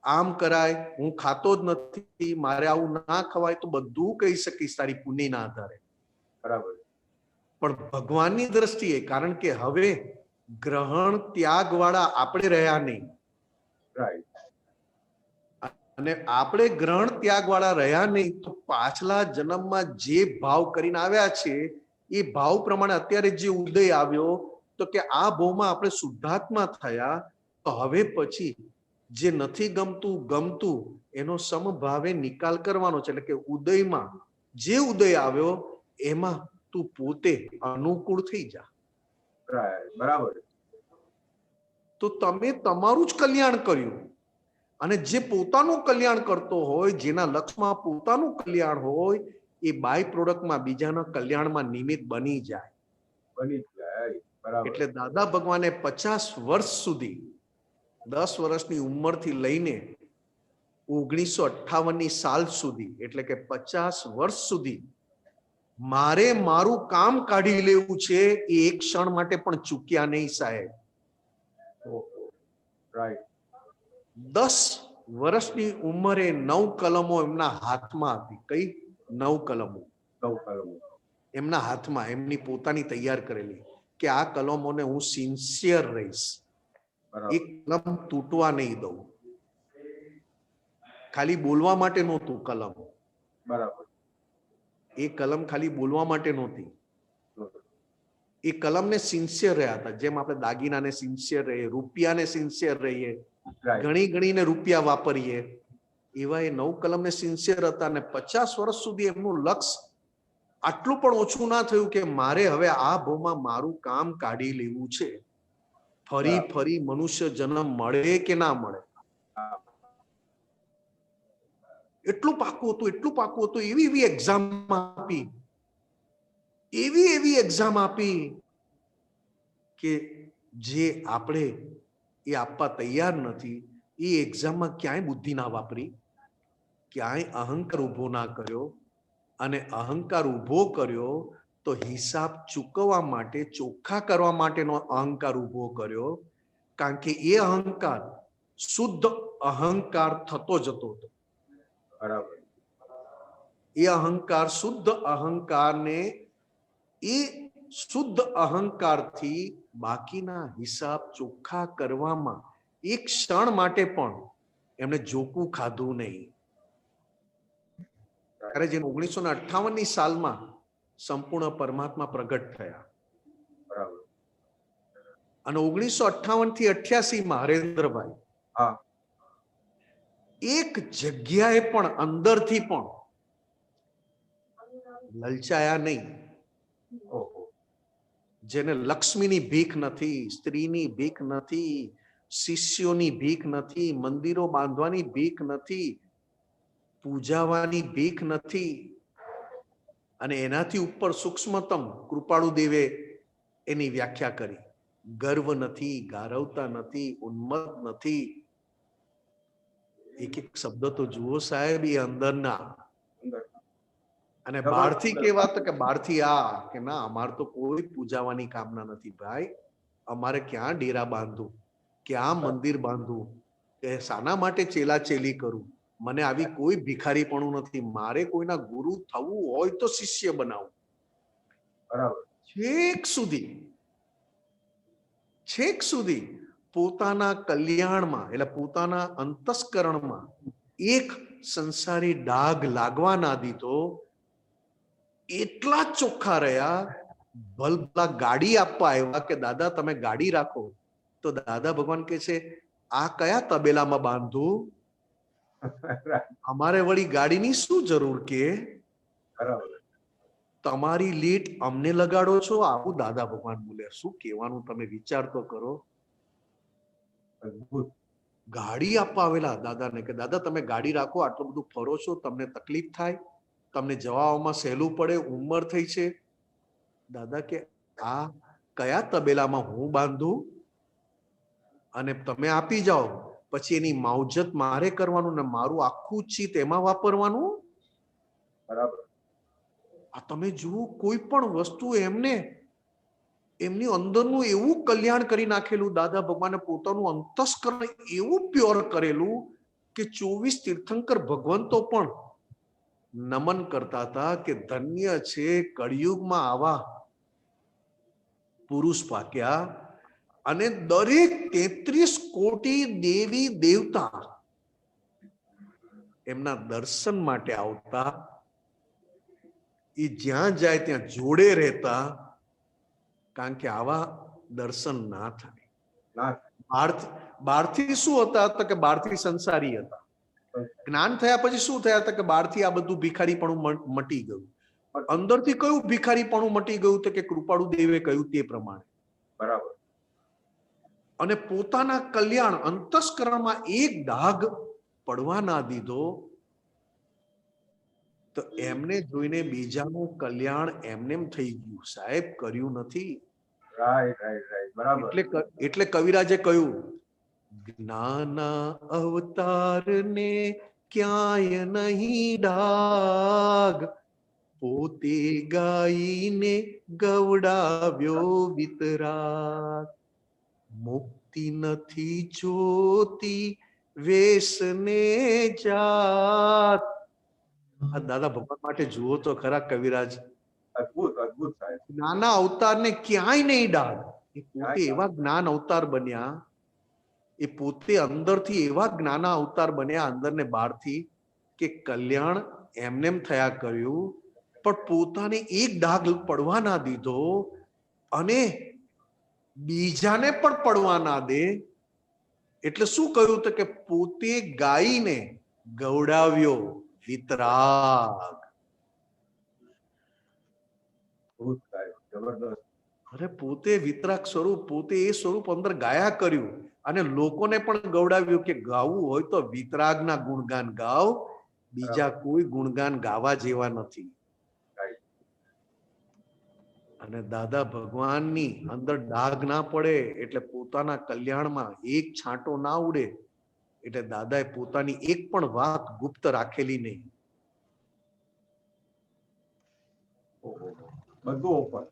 આમ કરાય, હું ખાતો જ નથી, મારે આવું ના ખવાય, તો બધું કહી શકીશ તારી પુણ્યના આધારે. બરાબર. પણ ભગવાનની દ્રષ્ટિએ, કારણ કે હવે ગ્રહણ ત્યાગ વાળા આપણે રહ્યા નહીં, અને આપણે ગ્રહણ ત્યાગ વાળા રહ્યા નહીં, તો પાછલા જન્મમાં જે ભાવ કરીને આવ્યા છે એ ભાવ પ્રમાણે અત્યારે જે ઉદય આવ્યો, તો કે આ ભાવમાં આપણે શુદ્ધાત્મા થયા, તો હવે પછી જે નથી ગમતું ગમતું એનો સમભાવે નિકાલ કરવાનો છે. એટલે કે ઉદયમાં જે ઉદય આવ્યો એમાં તું પોતે અનુકૂળ થઈ જા. બરાબર. તો તમે તમારું જ કલ્યાણ કર્યું, અને જે પોતાનું કલ્યાણ કરતો હોય, જેના લક્ષ્યમાં પોતાનું કલ્યાણ હોય, એ બાય પ્રોડક્ટમાં બીજાના કલ્યાણમાં નિમિત્ત બની જાય. એટલે દાદા ભગવાને 50 વર્ષ સુધી, 10 વર્ષની ઉંમરથી લઈને 1958ની સાલ સુધી, એટલે કે 50 વર્ષ સુધી મારે મારું કામ કાઢી લેવું છે, એ એક ક્ષણ માટે પણ ચૂક્યા નહીં સાહેબ. 10 વર્ષની ઉંમરે 9 કલમો એમના હાથમાં હતી. કઈ 9 કલમો? 9 કલમો એમના હાથમાં, એમની પોતાની તૈયાર કરેલી, કે આ કલમોને હું સિન્સિયર રહીશ, એક કલમ તૂટવા નહીં દઉં. ખાલી બોલવા માટે નહોતું કલમ. બરાબર. એ કલમ ખાલી બોલવા માટે નહોતી, એ કલમને સિન્સિયર રહ્યા હતા. જેમ આપણે દાગીનાને સિન્સિયર રહીએ, રૂપિયાને સિન્સિયર રહીએ, ગણી ગણીને રૂપિયા વાપરીએ, એવા એ 9 કલમને સિન્સિયર હતા. અને 50 વર્ષ સુધી એમનું લક્ષ્ય આટલું પણ ઓછું ના થયું કે મારે હવે આ ભાવમાં મારું કામ કાઢી લેવું છે, ફરી ફરી મનુષ્ય જન્મ મળે કે ના મળે. એટલું પાકું હતું, એટલું પાકું હતું. એવી એવી એક્ઝામ આપી, એવી એવી એક્ઝામ આપી કે જે આપણે એ આપવા તૈયાર નથી. એ એક્ઝામમાં ક્યાંય બુદ્ધિ ના વાપરી, ક્યાંય અહંકાર ઉભો ના કર્યો, અને અહંકાર ઉભો કર્યો તો હિસાબ ચૂકવવા માટે, ચોખ્ખા કરવા માટેનો અહંકાર ઉભો કર્યો. કારણ કે એ અહંકાર શુદ્ધ અહંકાર થતો જતો હતો. બરાબર. એ અહંકાર શુદ્ધ અહંકારને, એ શુદ્ધ અહંકારથી બાકીના હિસાબ ચોખ્ખા કરવામાં એક ક્ષણ માટે પણ એમણે જોકું ખાધું નહીં. ત્યારે જે 1958ની સાલમાં સંપૂર્ણ પરમાત્મા પ્રગટ થયા, બરાબર. અને 1958 થી 88 હરેન્દ્રભાઈ હા. એક જગ્યાએ પણ અંદરથી પણ લલચાયા નહીં. ઓહો. જેને લક્ષ્મીની ભીખ નથી, સ્ત્રીની ભીખ નથી, શિષ્યોની ભીખ નથી, મંદિરો બાંધવાની ભીખ નથી, પૂજાવાની ભીખ નથી, અને એનાથી ઉપર સૂક્ષ્મતમ કૃપાળુ દેવે એની વ્યાખ્યા કરી. ગર્વ નથી, ગારવતા નથી, ઉન્મત્ત નથી. એક એક શબ્દ તો જુઓ સાહેબ, એ અંદરના. અને બહારથી કેવા તો કે બહારથી આ કે ના, અમારે તો કોઈ પૂજાવાની કામના નથી ભાઈ, અમારે ક્યાં ડેરા બાંધવું, ક્યાં મંદિર બાંધવું, કે શાના માટે ચેલા ચેલી કરું, મને આવી કોઈ ભિખારીપણું નથી, મારે કોઈના ગુરુ થવું હોય તો શિષ્ય બનાવું. બરાબર. છેક સુધી પોતાના કલ્યાણમાં, એટલે પોતાના અંતસ્કરણમાં એક સંસારી ડાઘ લાગવા ના દીધો. એટલા ચોખ્ખા રહ્યા. ભલભલા ગાડી આપવા આવ્યા કે દાદા તમે ગાડી રાખો, તો દાદા ભગવાન કે છે આ કયા તબેલામાં બાંધું, અમારે વળી ગાડીની શું જરૂર, કે તમારી લીટ અમને લગાડો છો. આવું દાદા ભગવાન બોલ્યા. શું કહેવાનું, તમે વિચાર તો કરો. ગાડી આપવા આવેલા દાદાને કે દાદા તમે ગાડી રાખો, આટલું બધું ફરો છો, તમને તકલીફ થાય, તમને જવામાં સહેલું પડે, ઉંમર થઈ છે. દાદા કે આ કયા તબેલામાં હું બાંધું, અને તમે આપી જાઓ, પછી એની માવજત મારે કરવાનું ને મારું આખું ચિત્ત એમાં વાપરવાનું. બરાબર. આ તમે જુઓ, કોઈ પણ વસ્તુ એમને એમની અંદરનું એવું કલ્યાણ કરી નાખેલું. દાદા ભગવાને પોતાનું અંતસ્કરણ એવું પ્યોર કરેલું કે 24 તીર્થંકર ભગવંતો પણ નમન કરતા હતા કે ધન્ય છે કળિયુગમાં આવા પુરુષ પાક્યા. અને દરેક 33 કોટી દેવી દેવતા એમના દર્શન માટે આવતા. એ જ્યાં જાય ત્યાં જોડે રહેતા, કારણ કે આવા દર્શન ના થાય. બહારથી શું હતા તો કે બહારથી સંસારી હતા. જ્ઞાન થયા પછી શું થયા હતા કે બહારથી આ બધું ભિખારીપણું મટી ગયું. અંદરથી કયું ભિખારીપણું મટી ગયું તો કે કૃપાળુ દેવે કહ્યું તે પ્રમાણે. બરાબર. અને પોતાના કલ્યાણ અંતસ્કરણમાં એક ડાઘ પડવા ના દીધો. તો એમને જોઈને બીજાનું કલ્યાણ એમનેમ થઈ ગયું. સાહેબ કર્યું નથી. એટલે કવિરાજે કહ્યું જ્ઞાન અવતારને ક્યાંય નહીં ડાગ, પોતે ગાઈને ગવડાવ્યો વિતરાગ. મુક્તિ નથી જોતી વેસને જાત. આ દાદા ભગવાન માટે જુઓ તો ખરા કવિરાજ. અદ્ભુત અદ્ભુત સાહેબ. નાના અવતારને ક્યાંય નહીં ડાળ. એ પોતે એવા જ્ઞાન અવતાર બન્યા, એ પોતે અંદરથી એવા જ્ઞાન અવતાર બન્યા, અંદર ને બહારથી, કે કલ્યાણ એમનેમ થયા કર્યું, પણ પોતાને એક ડાઘ પડવા ના દીધો, અને બીજાને પણ પડવા ના દે. એટલે શું કહ્યું તો કે પોતે ગાયને ગવડાવ્યો વિતરાગ. અરે પોતે વિતરાગ સ્વરૂપ, પોતે એ સ્વરૂપ અંદર ગાયા કર્યું, અને લોકોને પણ ગવડાવ્યું કે ગાવું હોય તો વિતરાગના ગુણગાન ગાવ, બીજા કોઈ ગુણગાન ગાવા જેવા નથી. અને દાદા ભગવાનની અંદર ડાઘ ના પડે, એટલે પોતાના કલ્યાણમાં એક છાંટો ના ઉડે, એટલે દાદાએ પોતાની એક પણ વાત ગુપ્ત રાખેલી નહીં. બધું ઓપન.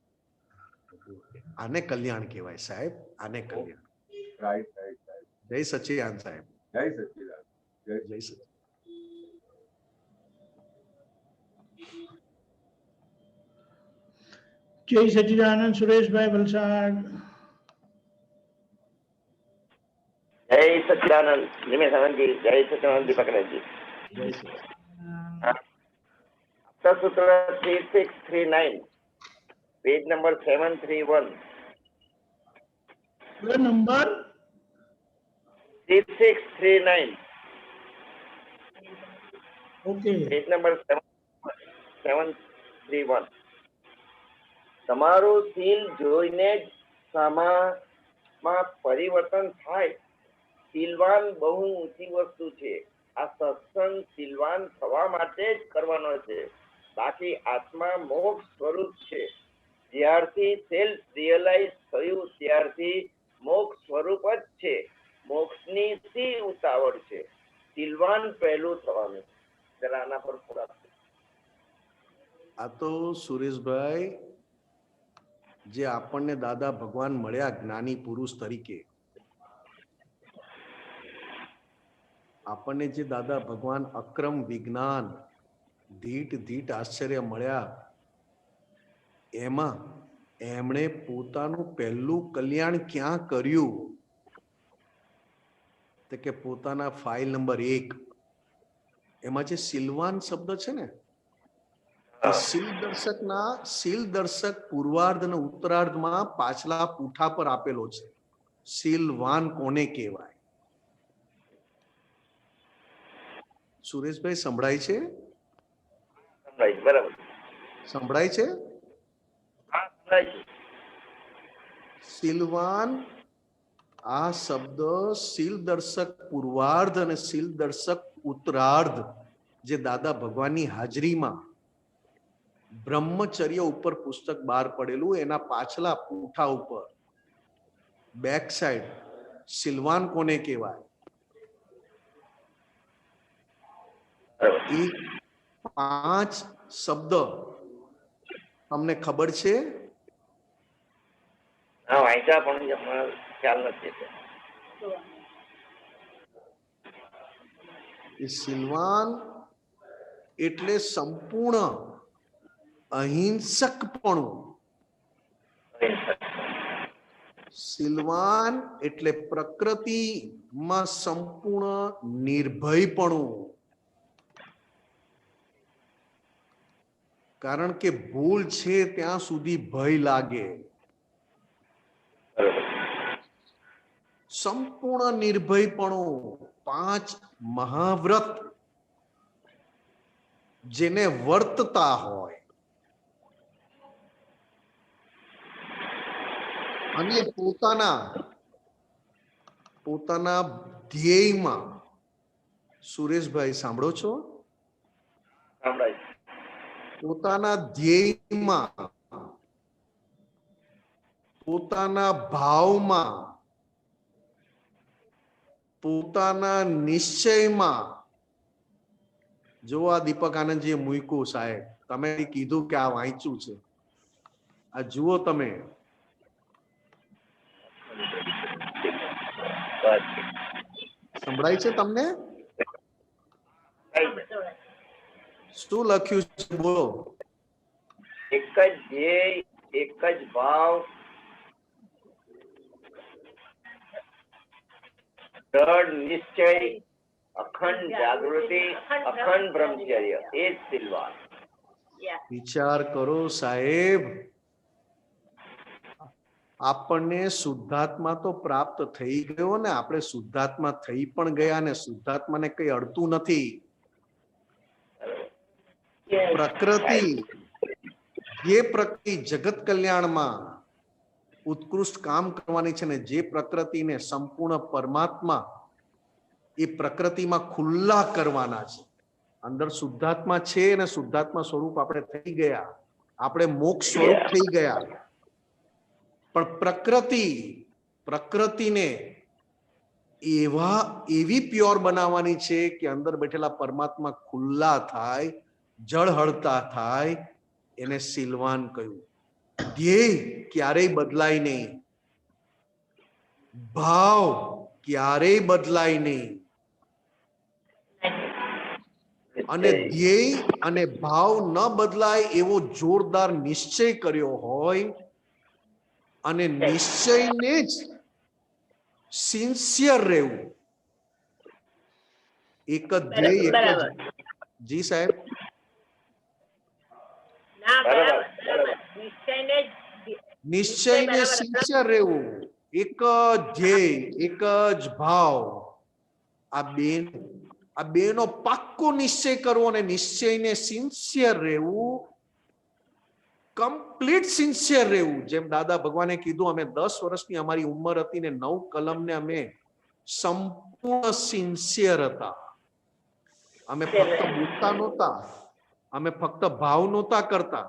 આને કલ્યાણ કહેવાય સાહેબ, આને કલ્યાણ. Right right right. જય સચ્ચિદાનંદ સાહેબ. જય સચ્ચિદાનંદ. જય જય સચ્ચિદાનંદ. જય સચ્ચિદાનંદ. સુરેશભાઈ વલસાડ. જય સચ્ચિદાનંદ નિમેશ આનંદજી. જય સચ્ચિદાનંદ દીપકરાજજી. જય સચ્ચિદાનંદ. સૂત્ર 3639 page number 731. Number 3639 okay. Page number 731. તમારું શીલ જોઈને જ સામામાં પરિવર્તન થાય. શીલવાન બહુ ઊંચી વસ્તુ છે. આ સત્સંગ શીલવાન થવા માટે જ કરવાનો છે. બાકી આત્મા મોક્ષ સ્વરૂપ છે. જ્યારથી સેલ્ફ રિયલાઇઝ થયું ત્યારથી મોક્ષ સ્વરૂપ જ છે. મોક્ષની શી ઉતાવળ છે? શીલવાન પહેલું થવાનું. જરા આના પર પૂરા. આ તો સુરેશભાઈ જે આપણને દાદા ભગવાન મળ્યા જ્ઞાની પુરુષ તરીકે, આપણને જે દાદા ભગવાન અક્રમ વિજ્ઞાન ધીટ ધીટ આશ્ચર્ય મળ્યા, એમાં એમણે પોતાનું પહેલું કલ્યાણ ક્યાં કર્યું? તો કે પોતાના ફાઇલ નંબર 1 એમાં જે શીલવાન શબ્દ છે ને, શીલ દર્શક પૂર્વાર્ધ અને ઉત્તરાર્ધમાં પાછલા પૂઠા પર આપેલો છે. શીલવાન કોને કહેવાય? સુરેશભાઈ સંભળાય છે? બરાબર સંભળાય છે? શીલવાન આ શબ્દ શીલ દર્શક પૂર્વાર્ધ અને શીલ દર્શક ઉત્તરાર્ધ જે દાદા ભગવાનની હાજરીમાં બ્રહ્મચર્ય ઉપર પુસ્તક બહાર પડેલું, એના પાછલા પૂઠા ઉપર બેક સાઈડ શીલવાન કોને કહેવાય? એ 5 શબ્દ તમને ખબર છે? હા, વાંચ્યા પણ ખ્યાલ નથી. એ શીલવાન એટલે સંપૂર્ણ અહિંસકપણું. શીલવાન એટલે પ્રકૃતિમાં સંપૂર્ણ નિર્ભયપણું. કારણ કે ભૂલ છે ત્યાં સુધી ભય લાગે. સંપૂર્ણ નિર્ભયપણું. 5 મહાવ્રત જેને વર્તતા હોય અને પોતાના ધ્યેયમાં, સુરેશભાઈ સાંભળો છો? પોતાના ધ્યેયમાં, પોતાના ભાવમાં, પોતાના નિશ્ચયમાં. જો આ દીપક આનંદજીએ મૂક્યું સાહેબ, તમે કીધું કે આ વાંચ્યું છે, આ જુઓ તમે. સંભળાય છે તમને? શું લખ્યું છે બોલો? એક જ ધ્યેય, એક જ ભાવ, દ્રઢ નિશ્ચય, અખંડ જાગૃતિ, અખંડ બ્રહ્મચર્ય, એ જ શીલવાન. વિચાર કરો સાહેબ, આપણને શુદ્ધાત્મા તો પ્રાપ્ત થઈ ગયો ને, આપણે શુદ્ધાત્મા થઈ પણ ગયા ને શુદ્ધાત્માને કઈ અડતું નથી. પ્રકૃતિ, જે પ્રકૃતિ જગત કલ્યાણમાં ઉત્કૃષ્ટ કામ કરવાની છે ને, જે પ્રકૃતિને સંપૂર્ણ પરમાત્મા એ પ્રકૃતિમાં ખુલ્લા કરવાના છે. અંદર શુદ્ધાત્મા છે અને શુદ્ધાત્મા સ્વરૂપ આપણે થઈ ગયા, આપણે મોક્ષ સ્વરૂપ થઈ ગયા. પણ પ્રકૃતિને એવી પ્યોર બનાવવાની છે કે અંદર બેઠેલા પરમાત્મા ખુલ્લા થાય, જળહળતા થાય. એને સિલવાન કહ્યું. ધ્યેય ક્યારેય બદલાય નહીં, ભાવ ક્યારેય બદલાય નહીં. અને ધ્યેય અને ભાવ ન બદલાય એવો જોરદાર નિશ્ચય કર્યો હોય અને નિશ્ચયને જ સિન્સિયર રહેવું. એક જ ધ્યેય, એક જ. જી સાહેબ. નિશ્ચયને સિન્સિયર રહેવું, એક જ ધ્યેય, એક જ ભાવ. આ બેનો પાક્કો નિશ્ચય કરવો અને નિશ્ચયને સિન્સિયર રહેવું, કમ્પ્લીટ સિન્સિયર રહેવું. જેમ દાદા ભગવાને કીધું, અમે 10 વર્ષની અમારી ઉંમર હતી ને 9 કલમને અમે સંપૂર્ણ સિન્સિયર હતા. અમે ફક્ત બોલતા નહોતા, અમે ફક્ત ભાવ નહોતા કરતા.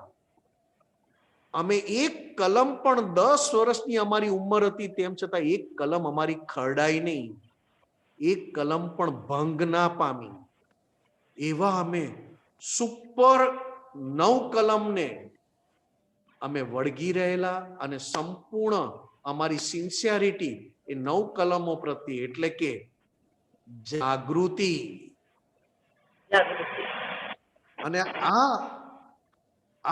અમે એક કલમ પણ 10 વર્ષની અમારી ઉંમર હતી તેમ છતાં એક કલમ અમારી ખરડાઈ નહીં, એક કલમ પણ ભંગ ના પામી. એવા અમે સુપર 9 કલમને અમે વળગી રહેલા અને સંપૂર્ણ અમારી સિન્સિયરિટી એ 9 કલમો પ્રત્યે, એટલે કે જાગૃતિ. અને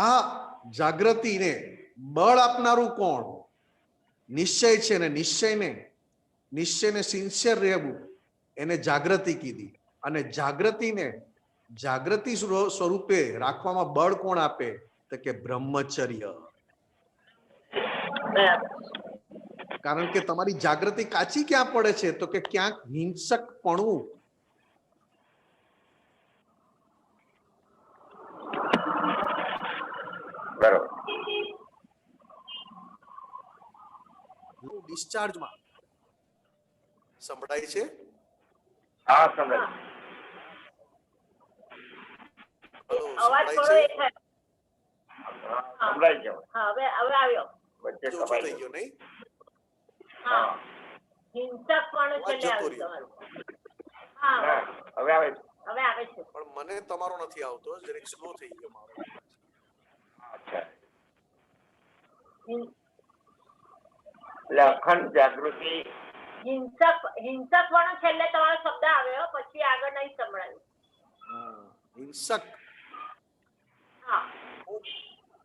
આ જાગૃતિને બળ આપનારું કોણ? નિશ્ચય છે ને નિશ્ચયને સિન્સિયર રહેવું એને જાગૃતિ કીધી. અને જાગૃતિ સ્વરૂપે રાખવામાં બળ કોણ આપે? તો કે બ્રહ્મચર્ય. કારણ કે તમારી જાગૃતિ કાચી ક્યાં પડે છે? તો કે ક્યાંક હિંસકપણું, ડિસ્ચાર્જમાં સંભળાય છે. હા, સંભળાય. સંભળાય છે. હવે આવ્યો. વચ્ચે ઓછો કપાઈ થઈ ગયો નહીં? હા, હિંસક પણ છેલ્લે આવ્યું તમારું. હા, હા, હવે આવે છે. હવે આવે છે. પણ મને તમારો નથી આવતો, જરીક સ્લો થઈ ગયો મારો. અચ્છા. એટલે અખંડ જાગૃતિ. હિંસક પણ છેલ્લે તમારો શબ્દ આવ્યો, પછી આગળ નહીં સંભળાયું. હિંસક. હા,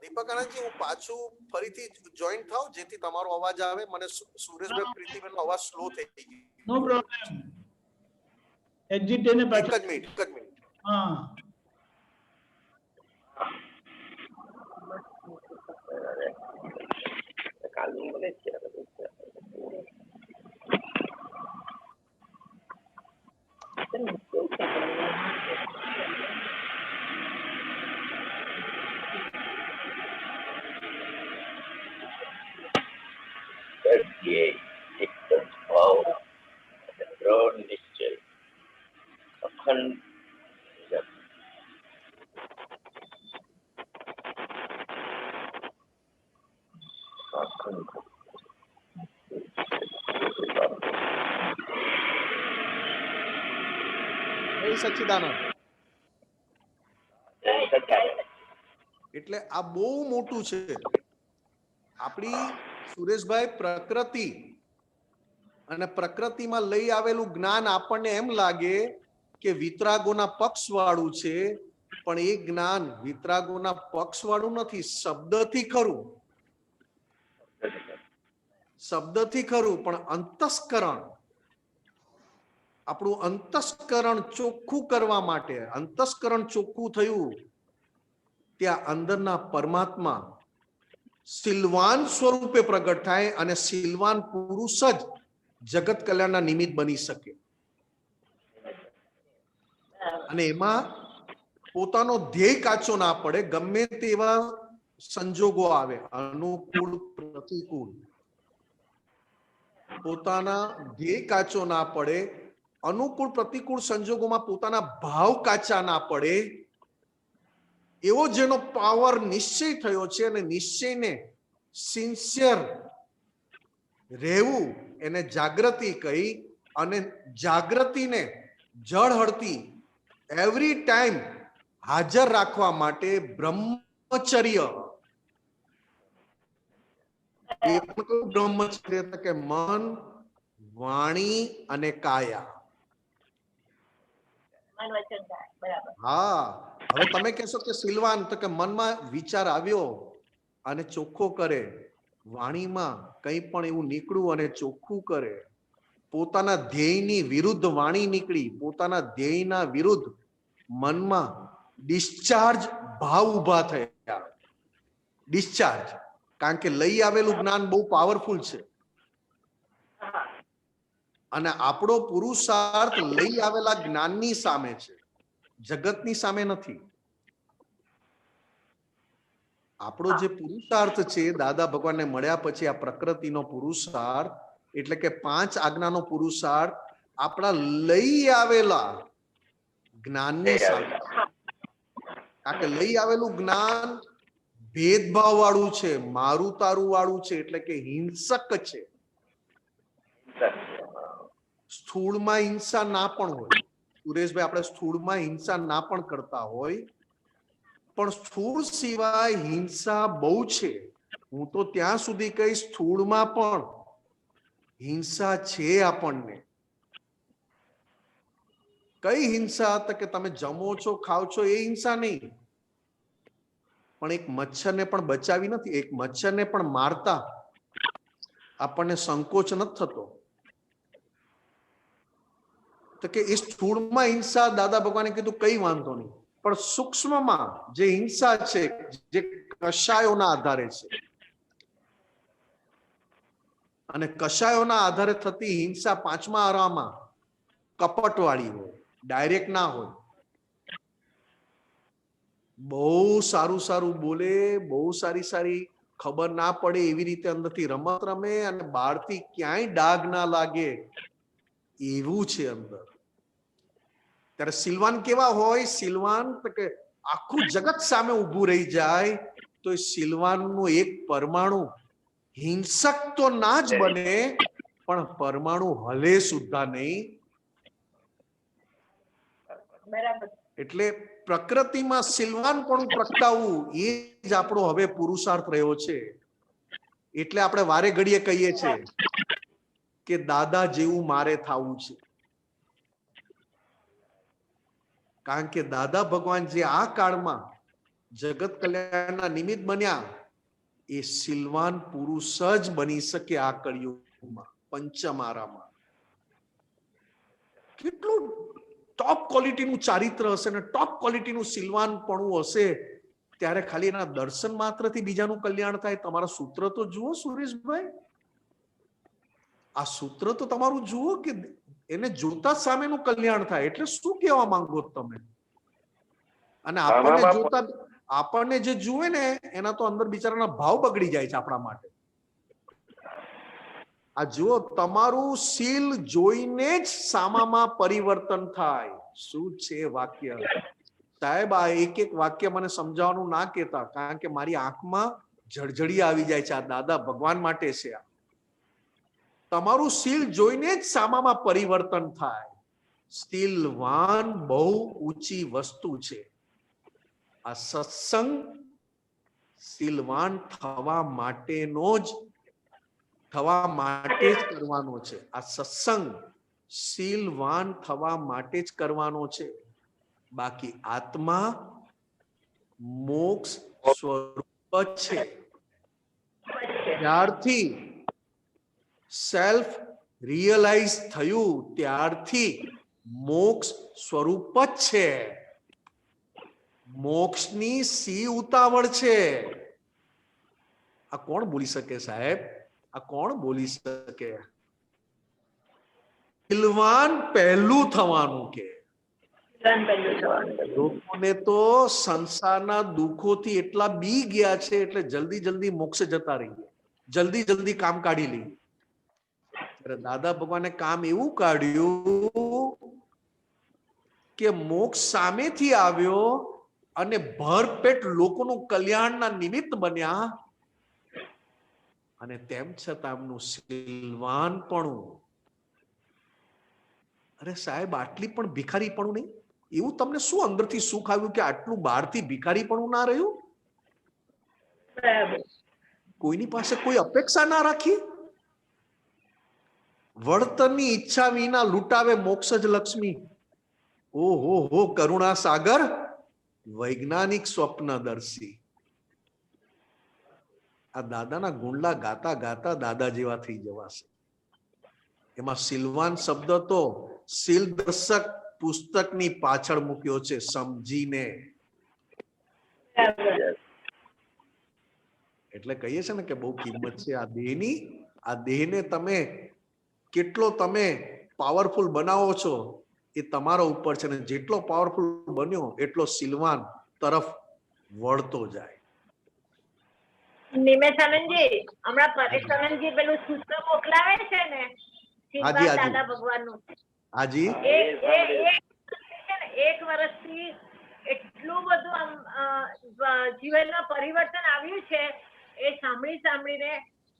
દીપક આનંદજી, હું પાછું ફરીથી જોઈન થાવ જેથી તમારો અવાજ આવે. મને સુરેશભાઈ પ્રીતિબેનનો અવાજ સ્લો થઈ ગયો. નો પ્રોબ્લેમ. એક્ઝિટ એને એક પાછળ. જ મિનિટ. હા, કાલનું મને જ છે. નિશ્ચય અખંડ સચ્ચિદાનંદ. એટલે આ બહુ મોટું છે. આપણી સુરેશભાઈ પ્રકૃતિ અને પ્રકૃતિમાં લઈ આવેલું જ્ઞાન આપણને એમ લાગે કે વિતરાગોના પક્ષ વાળું છે, પણ એ જ્ઞાન વિતરાગોના પક્ષ વાળું નથી. શબ્દથી ખરું, પણ અંતસ્કરણ, આપણું અંતસ્કરણ ચોખ્ખું કરવા માટે, અંતસ્કરણ ચોખ્ખું થયું ત્યાં અંદરના પરમાત્મા સિલવાન સ્વરૂપે પ્રગટ થાય અને સિલવાન પુરુષ જ જગત કલ્યાણના નિમિત્ત બની શકે. અને એમાં પોતાનો ધ્યેય કાચો ના પડે. ગમે તેવા સંજોગો આવે, અનુકૂળ પ્રતિકૂળ, પોતાના ધ્યેય કાચો ના પડે. અનુકૂળ પ્રતિકૂળ સંજોગોમાં પોતાના ભાવ કાચા ના પડે. એવો જેનો પાવર નિશ્ચય થયો છે અને નિશ્ચયને સિન્સિયર રહેવું એને જાગૃતિ કહી. અને જાગૃતિને જળહળતી એવરી ટાઈમ હાજર રાખવા માટે બ્રહ્મચર્ય, એ પણ કયું બ્રહ્મચર્ય? કે મન, વાણી અને કાયા. મન વચન કાયા. બરાબર. હા, હવે તમે કહેશો કે સિલવાન, તો કે મનમાં વિચાર આવ્યો અને ચોખ્ખો કરે, વાણીમાં કંઈ પણ એવું નીકળ્યું અને ચોખ્ખું કરે, પોતાના ધ્યેયની વિરુદ્ધ વાણી નીકળી, પોતાના ધ્યેયના વિરુદ્ધ મનમાં ડિસ્ચાર્જ ભાવ ઉભા થયા. ડિસ્ચાર્જ, કારણ કે લઈ આવેલું જ્ઞાન બહુ પાવરફુલ છે અને આપણો પુરુષાર્થ લઈ આવેલા જ્ઞાનની સામે છે, જગતની સામે નથી. આપણો જે પુરુષાર્થ છે દાદા ભગવાનને મળ્યા પછી, આ પ્રકૃતિનો પુરુષાર્થ એટલે કે 5 આજ્ઞાનો પુરુષાર્થ આપણા લઈ આવેલા જ્ઞાનની સામે. કારણ કે લઈ આવેલું જ્ઞાન ભેદભાવ વાળું છે, મારું તારું વાળું છે, એટલે કે હિંસક છે. સ્થૂળમાં હિંસા ના પણ હોય, સુરેશભાઈ, આપણે સ્થૂળમાં હિંસા ના પણ કરતા હોય, પણ સ્થૂળ સિવાય હિંસા બહુ છે. હું તો ત્યાં સુધી કહીશ, સ્થૂળમાં પણ હિંસા છે આપણને. કઈ હિંસા? તો કે તમે જમો છો, ખાવ છો, એ હિંસા નહીં, પણ એક મચ્છરને પણ બચાવી નથી, એક મચ્છરને પણ મારતા આપણને સંકોચ નથી થતો. તો કે એ સ્થૂળમાં હિંસા દાદા ભગવાને કીધું કઈ વાંધો નહીં, પણ સૂક્ષ્મમાં જે હિંસા છે, જે કશાયોના આધારે છે, અને કશાયોના આધારે થતી હિંસા 5મા આરામાં કપટવાળી હોય, ડાયરેક્ટ ના હોય. બહુ સારું સારું બોલે, બહુ સારી સારી ખબર ના પડે એવી રીતે અંદરથી રમત રમે અને બહારથી ક્યાંય ડાઘ ના લાગે એવું છે અંદર. ત્યારે સિલવાન કેવા હોય? સિલવાન કે આખું જગત સામે ઊભું રહી જાય તો એ સિલવાનનું એક પરમાણુ હિંસક તો ના જ બને, પણ પરમાણુ હલે સુદ્ધા નહીં. બરાબર. એટલે પ્રકૃતિમાં સિલવાન પણ પ્રગટાવવું એ જ આપણો હવે પુરુષાર્થ રહ્યો છે. એટલે આપણે વારે ઘડીએ કહીએ છીએ કે દાદા જેવું મારે થવું છે. કારણ કે દાદા ભગવાન જે આ કાળમાં જગત કલ્યાણના નિમિત્ત બન્યા, એ સિલવાન પુરુષ જ બની શકે આ કળિયુગમાં, પંચમારામાં. કેટલું ટોપ ક્વોલિટીનું ચારિત્ર હશે ને ટોપ ક્વોલિટીનું સિલવાનપણું હશે, ત્યારે ખાલી એના દર્શન માત્રથી બીજાનું કલ્યાણ થાય. તમારા સૂત્ર તો જુઓ સુરેશભાઈ, આ સૂત્ર તો તમારું જુઓ કે એને જોતા જ સામેનું કલ્યાણ થાય. એટલે શું કહેવા માંગો તમે? અને આપણને જે જુએ ને એના તો અંદર બિચારાના ભાવ બગડી જાય છે આપણા માટે. આ જુઓ, તમારું સીલ જોઈને જ સામામાં પરિવર્તન થાય. શું છે વાક્ય? સાહેબ, આ એક એક વાક્ય મને સમજાવવાનું ના કહેતા, કારણ કે મારી આંખમાં જળજળી આવી જાય છે. આ દાદા ભગવાન માટે છે. તમારું સીલ જોઈને જ સામામાં પરિવર્તન થાય. સીલવાન બહુ ઊંચી વસ્તુ છે. આ સત્સંગ સીલવાન થવા માટેનો જ કરવાનો છે. આ સત્સંગ સીલવાન થવા માટે જ કરવાનો છે. બાકી આત્મા મોક્ષ સ્વરૂપ છે. ત્યારથી સેલ્ફ રિયલાઇઝ થયું, ત્યારથી મોક્ષ સ્વરૂપ જ છે. મોક્ષની સી ઉતાવળ છે. આ કોણ બોલી શકે સાહેબ? આ કોણ બોલી શકે? સિલવાન પહેલું થવાનું કે લોકોને તો સંસારના દુઃખોથી એટલા બી ગયા છે, એટલે જલ્દી જલ્દી મોક્ષ જતા રહીએ, જલ્દી જલ્દી કામ કાઢી લઈએ. દાદા ભગવાને કામ એવું કાઢ્યું કે મોક્ષ સામેથી આવ્યો અને ભરપેટ લોકોનું કલ્યાણના નિમિત્ત બન્યા, અને તેમ છતાં એમનું સિલવાનપણું અરે સાહેબ, આટલી પણ ભિખારીપણું નહીં. એવું તમને શું અંદરથી સુખ આવ્યું કે આટલું બહારથી ભિખારીપણું ના રહ્યું? બરાબર. કોઈની પાસે કોઈ અપેક્ષા ના રાખી. વળતરની ઈચ્છા વિના લૂંટાવે મોક્ષ જ લક્ષ્મી. ઓહો હો, કરુણા સાગર, વૈજ્ઞાનિક સ્વપ્નદર્શી. આ દાદાના ગુણલા ગાતા ગાતા દાદા જેવા થઈ જવાશે. એમાં સિલવાન શબ્દ તો શીલ દર્શક પુસ્તકની પાછળ મૂક્યો છે, સમજીને. એટલે કહીએ છે ને કે બહુ કિંમત છે આ દેહની. આ દેહને તમે કેટલો તમે પાવરફુલ બનાવો છો એ તમારા ઉપર છે, ને જેટલો પાવરફુલ બન્યો એટલો સિલવાન તરફ વળતો જાય. નિમેશાનંદજી, હમણાં પરેશાનંદજી પેલું સૂત્ર મોકલાવે છે ને હાજી, હાજી. દાદા ભગવાનનું, હાજી, એક વર્ષથી એટલું બધું જીવનમાં પરિવર્તન આવ્યું છે એ સાંભળીને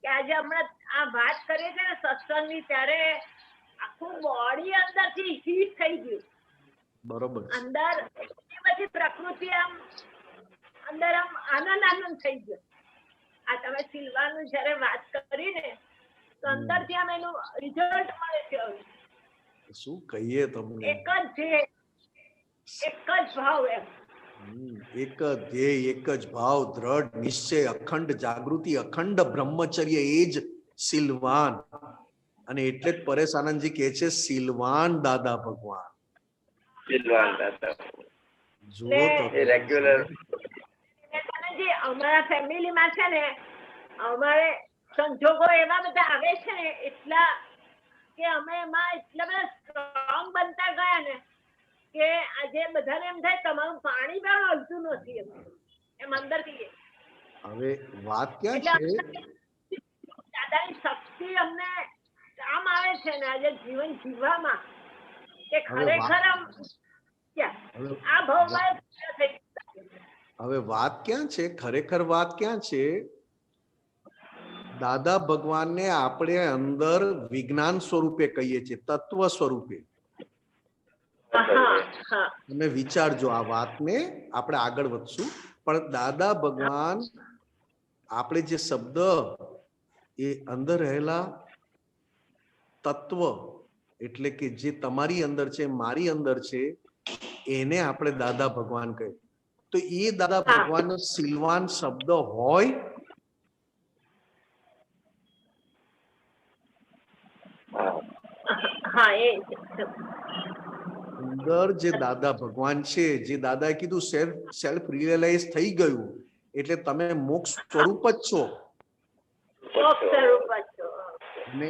કે આજે હમણાં આ વાત કરીએ છે ને સત્સંગની, ત્યારે આખું બોડી અંદરથી હીટ થઈ ગયું. બરોબર. અંદર પછી પ્રકૃતિ આમ અંદર આમ આનંદ થઈ ગયો. આ તમે સિલવાનું જયારે વાત કરીને તો અંદરથી આમ એનું રિઝલ્ટ મળે છે. શું કહીએ તમને, એક જ ભાવ એમ. એક જ ધ્યેય, એક જ ભાવ, દ્રઢ નિશ્ચય, અખંડ જાગૃતિ, અખંડ બ્રહ્મચર્ય, એ જ સિલવાન. અને એટલે જ પરેશ આનંદજી કહે છે સિલવાન દાદા ભગવાન. સિલવાન દાદા જુઓ તો રેગ્યુલર. અમારા ફેમિલીમાં છે ને, અમારે સંજોગો એવા બધા આવે છે ને એટલા કે અમે એમાં એટલા બધા સ્ટ્રોંગ બનતા ગયા ને કે આજે બધાને એમ થાય તમારું પાણી પણ હલતું નથી એમ અંદરથી. હવે વાત ક્યાં છે, દાદાની શક્તિ અમને કામ આવે છે ને આજે જીવન જીવવામાં, કે ખરેખર આમ આ ભાવમાં થઈ. હવે વાત ક્યાં છે, ખરેખર વાત ક્યાં છે, દાદા ભગવાનને આપણે અંદર વિજ્ઞાન સ્વરૂપે કહીએ છીએ, તત્વ સ્વરૂપે. તમે વિચારજો આ વાતને, આપણે આગળ વધશું. પણ દાદા ભગવાન, આપણે જે શબ્દ એ અંદર રહેલા તત્વ, એટલે કે જે તમારી અંદર છે, મારી અંદર છે, એને આપણે દાદા ભગવાન કહે. તો એ દાદા ભગવાનનો સિલવાન શબ્દ હોય, અંદર જે દાદા ભગવાન છે, જે દાદાએ કીધું સેલ્ફ રિયલાઇઝ થઈ ગયું એટલે તમે મોક્ષ સ્વરૂપ જ છો. અને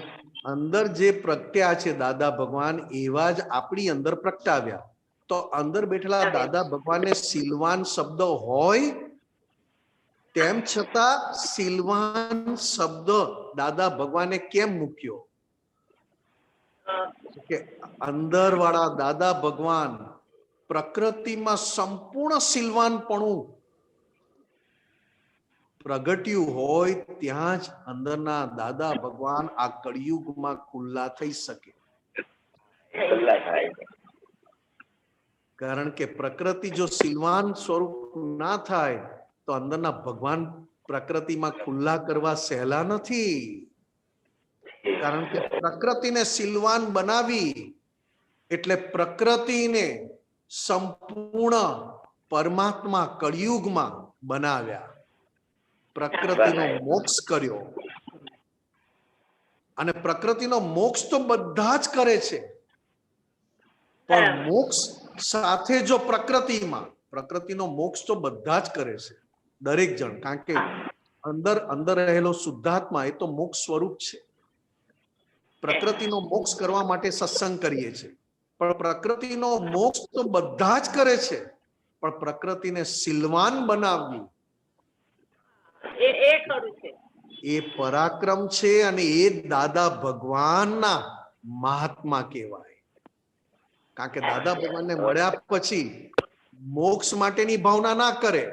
અંદર જે પ્રગટ્યા છે દાદા ભગવાન, એવા જ આપણી અંદર પ્રગટાવ્યા. તો અંદર બેઠેલા દાદા ભગવાનને સિલવાન શબ્દ હોય, તેમ છતાં સિલવાન શબ્દ દાદા ભગવાને કેમ મૂક્યો? કે અંદર વાળા દાદા ભગવાન પ્રકૃતિમાં સંપૂર્ણ સિલવાનપણું પ્રગટ્યું હોય, ત્યાં જ અંદરના દાદા ભગવાન આ કળિયુગમાં ખુલ્લા થઈ શકે. કારણ કે પ્રકૃતિ જો સિલવાન સ્વરૂપ ના થાય તો અંદરના ભગવાન પ્રકૃતિમાં ખુલ્લા કરવા સહેલા નથી. કારણ કે પ્રકૃતિને સિલવાન બનાવી એટલે પ્રકૃતિને સંપૂર્ણ પરમાત્મા કળિયુગમાં બનાવ્યા, પ્રકૃતિનો મોક્ષ કર્યો. અને પ્રકૃતિનો મોક્ષ તો બધા જ કરે છે, પણ મોક્ષ સાથે જો પ્રકૃતિનો મોક્ષ તો બધા જ કરે છે, દરેક જણ. કારણ કે અંદર રહેલો શુદ્ધાત્મા એ તો મોક્ષ સ્વરૂપ છે. પ્રકૃતિનો મોક્ષ કરવા માટે સત્સંગ કરીએ છીએ, પણ પ્રકૃતિનો મોક્ષ તો બધા જ કરે છે, પણ પ્રકૃતિને સિલવાન બનાવવી એ પરાક્રમ છે. અને એ દાદા ભગવાનના મહાત્મા કહેવાય. કારણ કે દાદા ભગવાનને મળ્યા પછી મોક્ષ માટેની ભાવના ના કરે.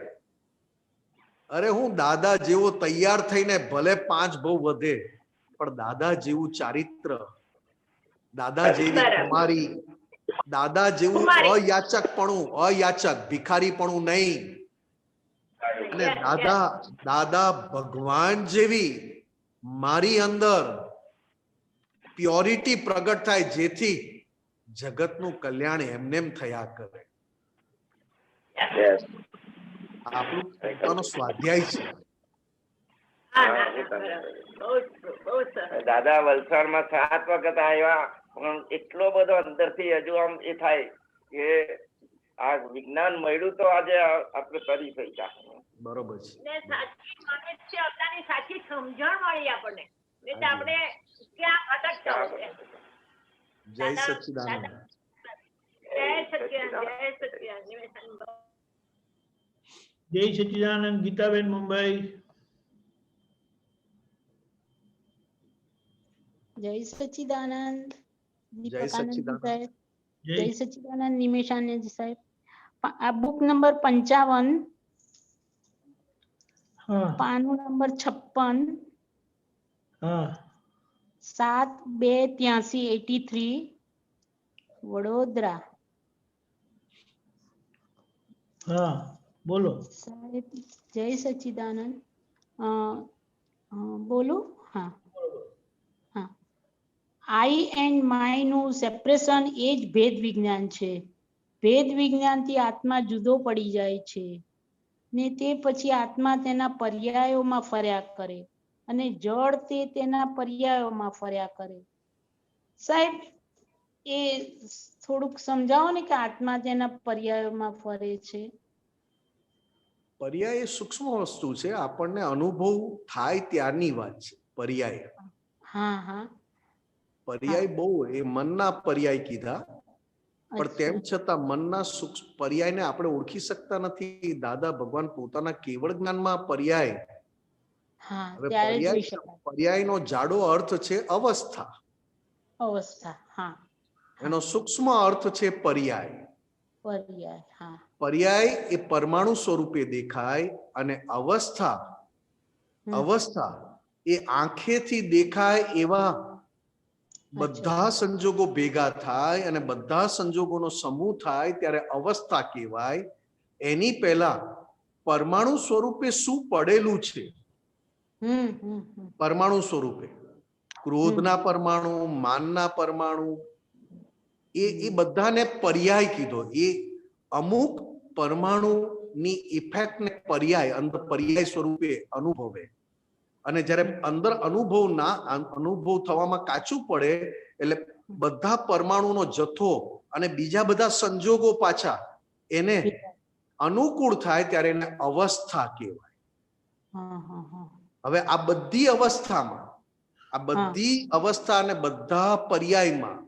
અરે હું દાદા જેવો તૈયાર થઈને ભલે 5 બહુ વધે, પણ દાદા જેવું ચારિત્ર, દાદા જેવી તમારી દાદા જેવું કુમારી. અયાચક ભિખારીપણું નહીં. અને Yes, yes. દાદા ભગવાન જેવી મારી અંદર પ્યોરિટી પ્રગટ થાય, જેથી જગતનું કલ્યાણ એમનેમ થયા કરે. Yes. આપણું પોતાનો સ્વાધ્યાય છે. હા, ના, ના, બરાબર. બહુ સરસ. દાદા વલસાડમાં 7 વખત આવ્યા, પણ એટલો બધો અંદરથી હજુ આમ એ થાય કે આ વિજ્ઞાન મળ્યું તો આજે આપણે કરી શક્યા. બરોબર છે. ને સાચી knowledge છે, આપણાની સાચી સમજણ મળી આપણને. નહીં તો આપણે ક્યાં ભટકતા હોઈએ. જય દાદા, સચ્ચિદાનંદ. જય સચ્ચિદાનંદ. નિમેશાન બહુ. જય સચ્ચિદાનંદ. ગીતાબેન, મુંબઈ. જય સચ્ચિદાનંદ. જય દીપકાનંદ સચ્ચિદાનંદ. સાહેબ. જય જય સચ્ચિદાનંદ. નિમેશાનંદ સાહેબ. આ બુક નંબર 55, હા પાનું નંબર 56, હા 7/2/83, વડોદરા. હા બોલો. સાહેબ જય સચ્ચિદાનંદ. બોલું? હા હા. આઈ એન્ડ માય નું સેપરેશન એ જ ભેદ વિજ્ઞાન છે. ભેદ વિજ્ઞાનથી આત્મા જુદો પડી જાય છે ને તે પછી આત્મા તેના પર્યાયોમાં ફર્યા કરે અને જળ તે તેના પર્યાયોમાં ફર્યા કરે. સાહેબ એ થોડુંક સમજાવો ને કે આત્મા તેના પર્યાયોમાં ફરે છે. પર્યાય એ સૂક્ષ્મ વસ્તુ છે, આપણને અનુભવ થાય ત્યારની વાત છે. પર્યાય હા. પર્યાય બહુ, એ મનના પર્યાય કીધા, પણ તેમ અચ્છા. છતાં મનના સૂક્ષ્મ પર્યાયને આપણે ઓળખી શકતા નથી. દાદા ભગવાન પોતાના કેવળ જ્ઞાનમાં પર્યાય, હા, હવે ત્યારે જોઈ શકાય. પર્યાયનો જાડો અર્થ છે અવસ્થા, અવસ્થા. હા. એનો સૂક્ષ્મ અર્થ છે પર્યાય. પર્યાય. હા. પર્યાય એ પરમાણુ સ્વરૂપે દેખાય, અને અવસ્થા એ આંખેથી દેખાય એવા બધા સંજોગો ભેગા થાય અને બધા સંજોગોનો સમૂહ થાય ત્યારે અવસ્થા કહેવાય. એની પહેલા પરમાણુ સ્વરૂપે શું પડેલું છે? પરમાણુ સ્વરૂપે ક્રોધના પરમાણુ, માનના પરમાણુ, એ બધાને પર્યાય કીધો. એ અમુક પરમાણુની ઇફેક્ટને પર્યાય, અંદર પર્યાય સ્વરૂપે અનુભવે. અને જ્યારે અંદર અનુભવ થવામાં કાચું પડે એટલે બધા પરમાણુનો જથ્થો અને બીજા બધા સંજોગો પાછા એને અનુકૂળ થાય ત્યારે એને અવસ્થા કહેવાય. હવે આ બધી અવસ્થા અને બધા પર્યાયમાં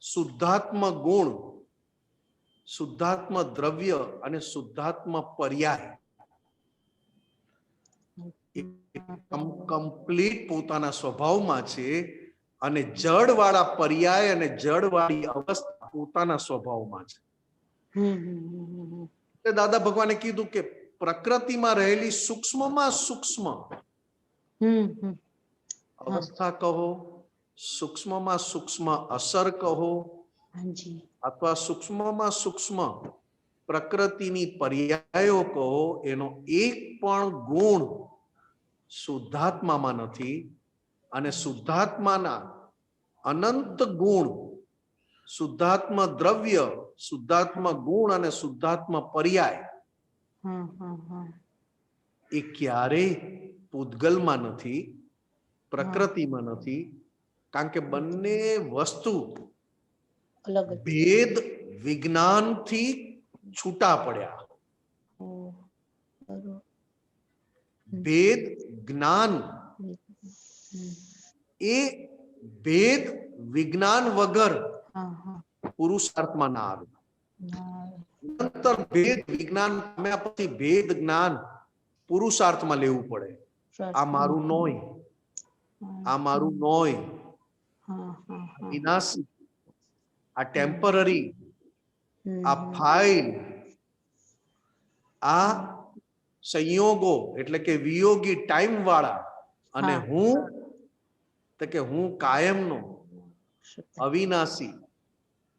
શુદ્ધાત્મ ગુણ, શુદ્ધાત્મ દ્રવ્ય અને શુદ્ધાત્મ પર્યાય કમ્પ્લીટ પોતાના સ્વભાવમાં છે, અને જડ વાળા પર્યાય અને જડ વાળી અવસ્થા પોતાના સ્વભાવમાં છે. દાદા ભગવાને કીધું કે પ્રકૃતિમાં રહેલી સૂક્ષ્મમાં સૂક્ષ્મ અવસ્થા કહો, સૂક્ષ્મમાં સૂક્ષ્મ અસર કહો, અથવા સૂક્ષ્મમાં સૂક્ષ્મ પ્રકૃતિની પર્યાયો કહો, એનો એક પણ ગુણ શુદ્ધાત્મામાં નથી. અને શુદ્ધાત્માના અનંત ગુણ, શુદ્ધાત્મ દ્રવ્ય, શુદ્ધાત્મ ગુણ અને શુદ્ધાત્મ પર્યાય એ ક્યારેય પૂતગલમાં નથી, પ્રકૃતિમાં નથી. કારણ કે બંને વસ્તુ ભેદ વિજ્ઞાનથી છૂટા પડ્યા. ભેદ જ્ઞાન એ ભેદ વિજ્ઞાન વગર પુરુષાર્થમાં ના આવે. અંતર ભેદ વિજ્ઞાન પામ્યા પછી ભેદ જ્ઞાન પુરુષાર્થમાં લેવું પડે. આ મારું નોય, આ મારું નોય, વિનાશી, આ ટેમ્પરરી, આ ફાઇલ, આ સંયોગો એટલે કે વિયોગી ટાઈમ વાળા, અને હું કાયમનો, અવિનાશી,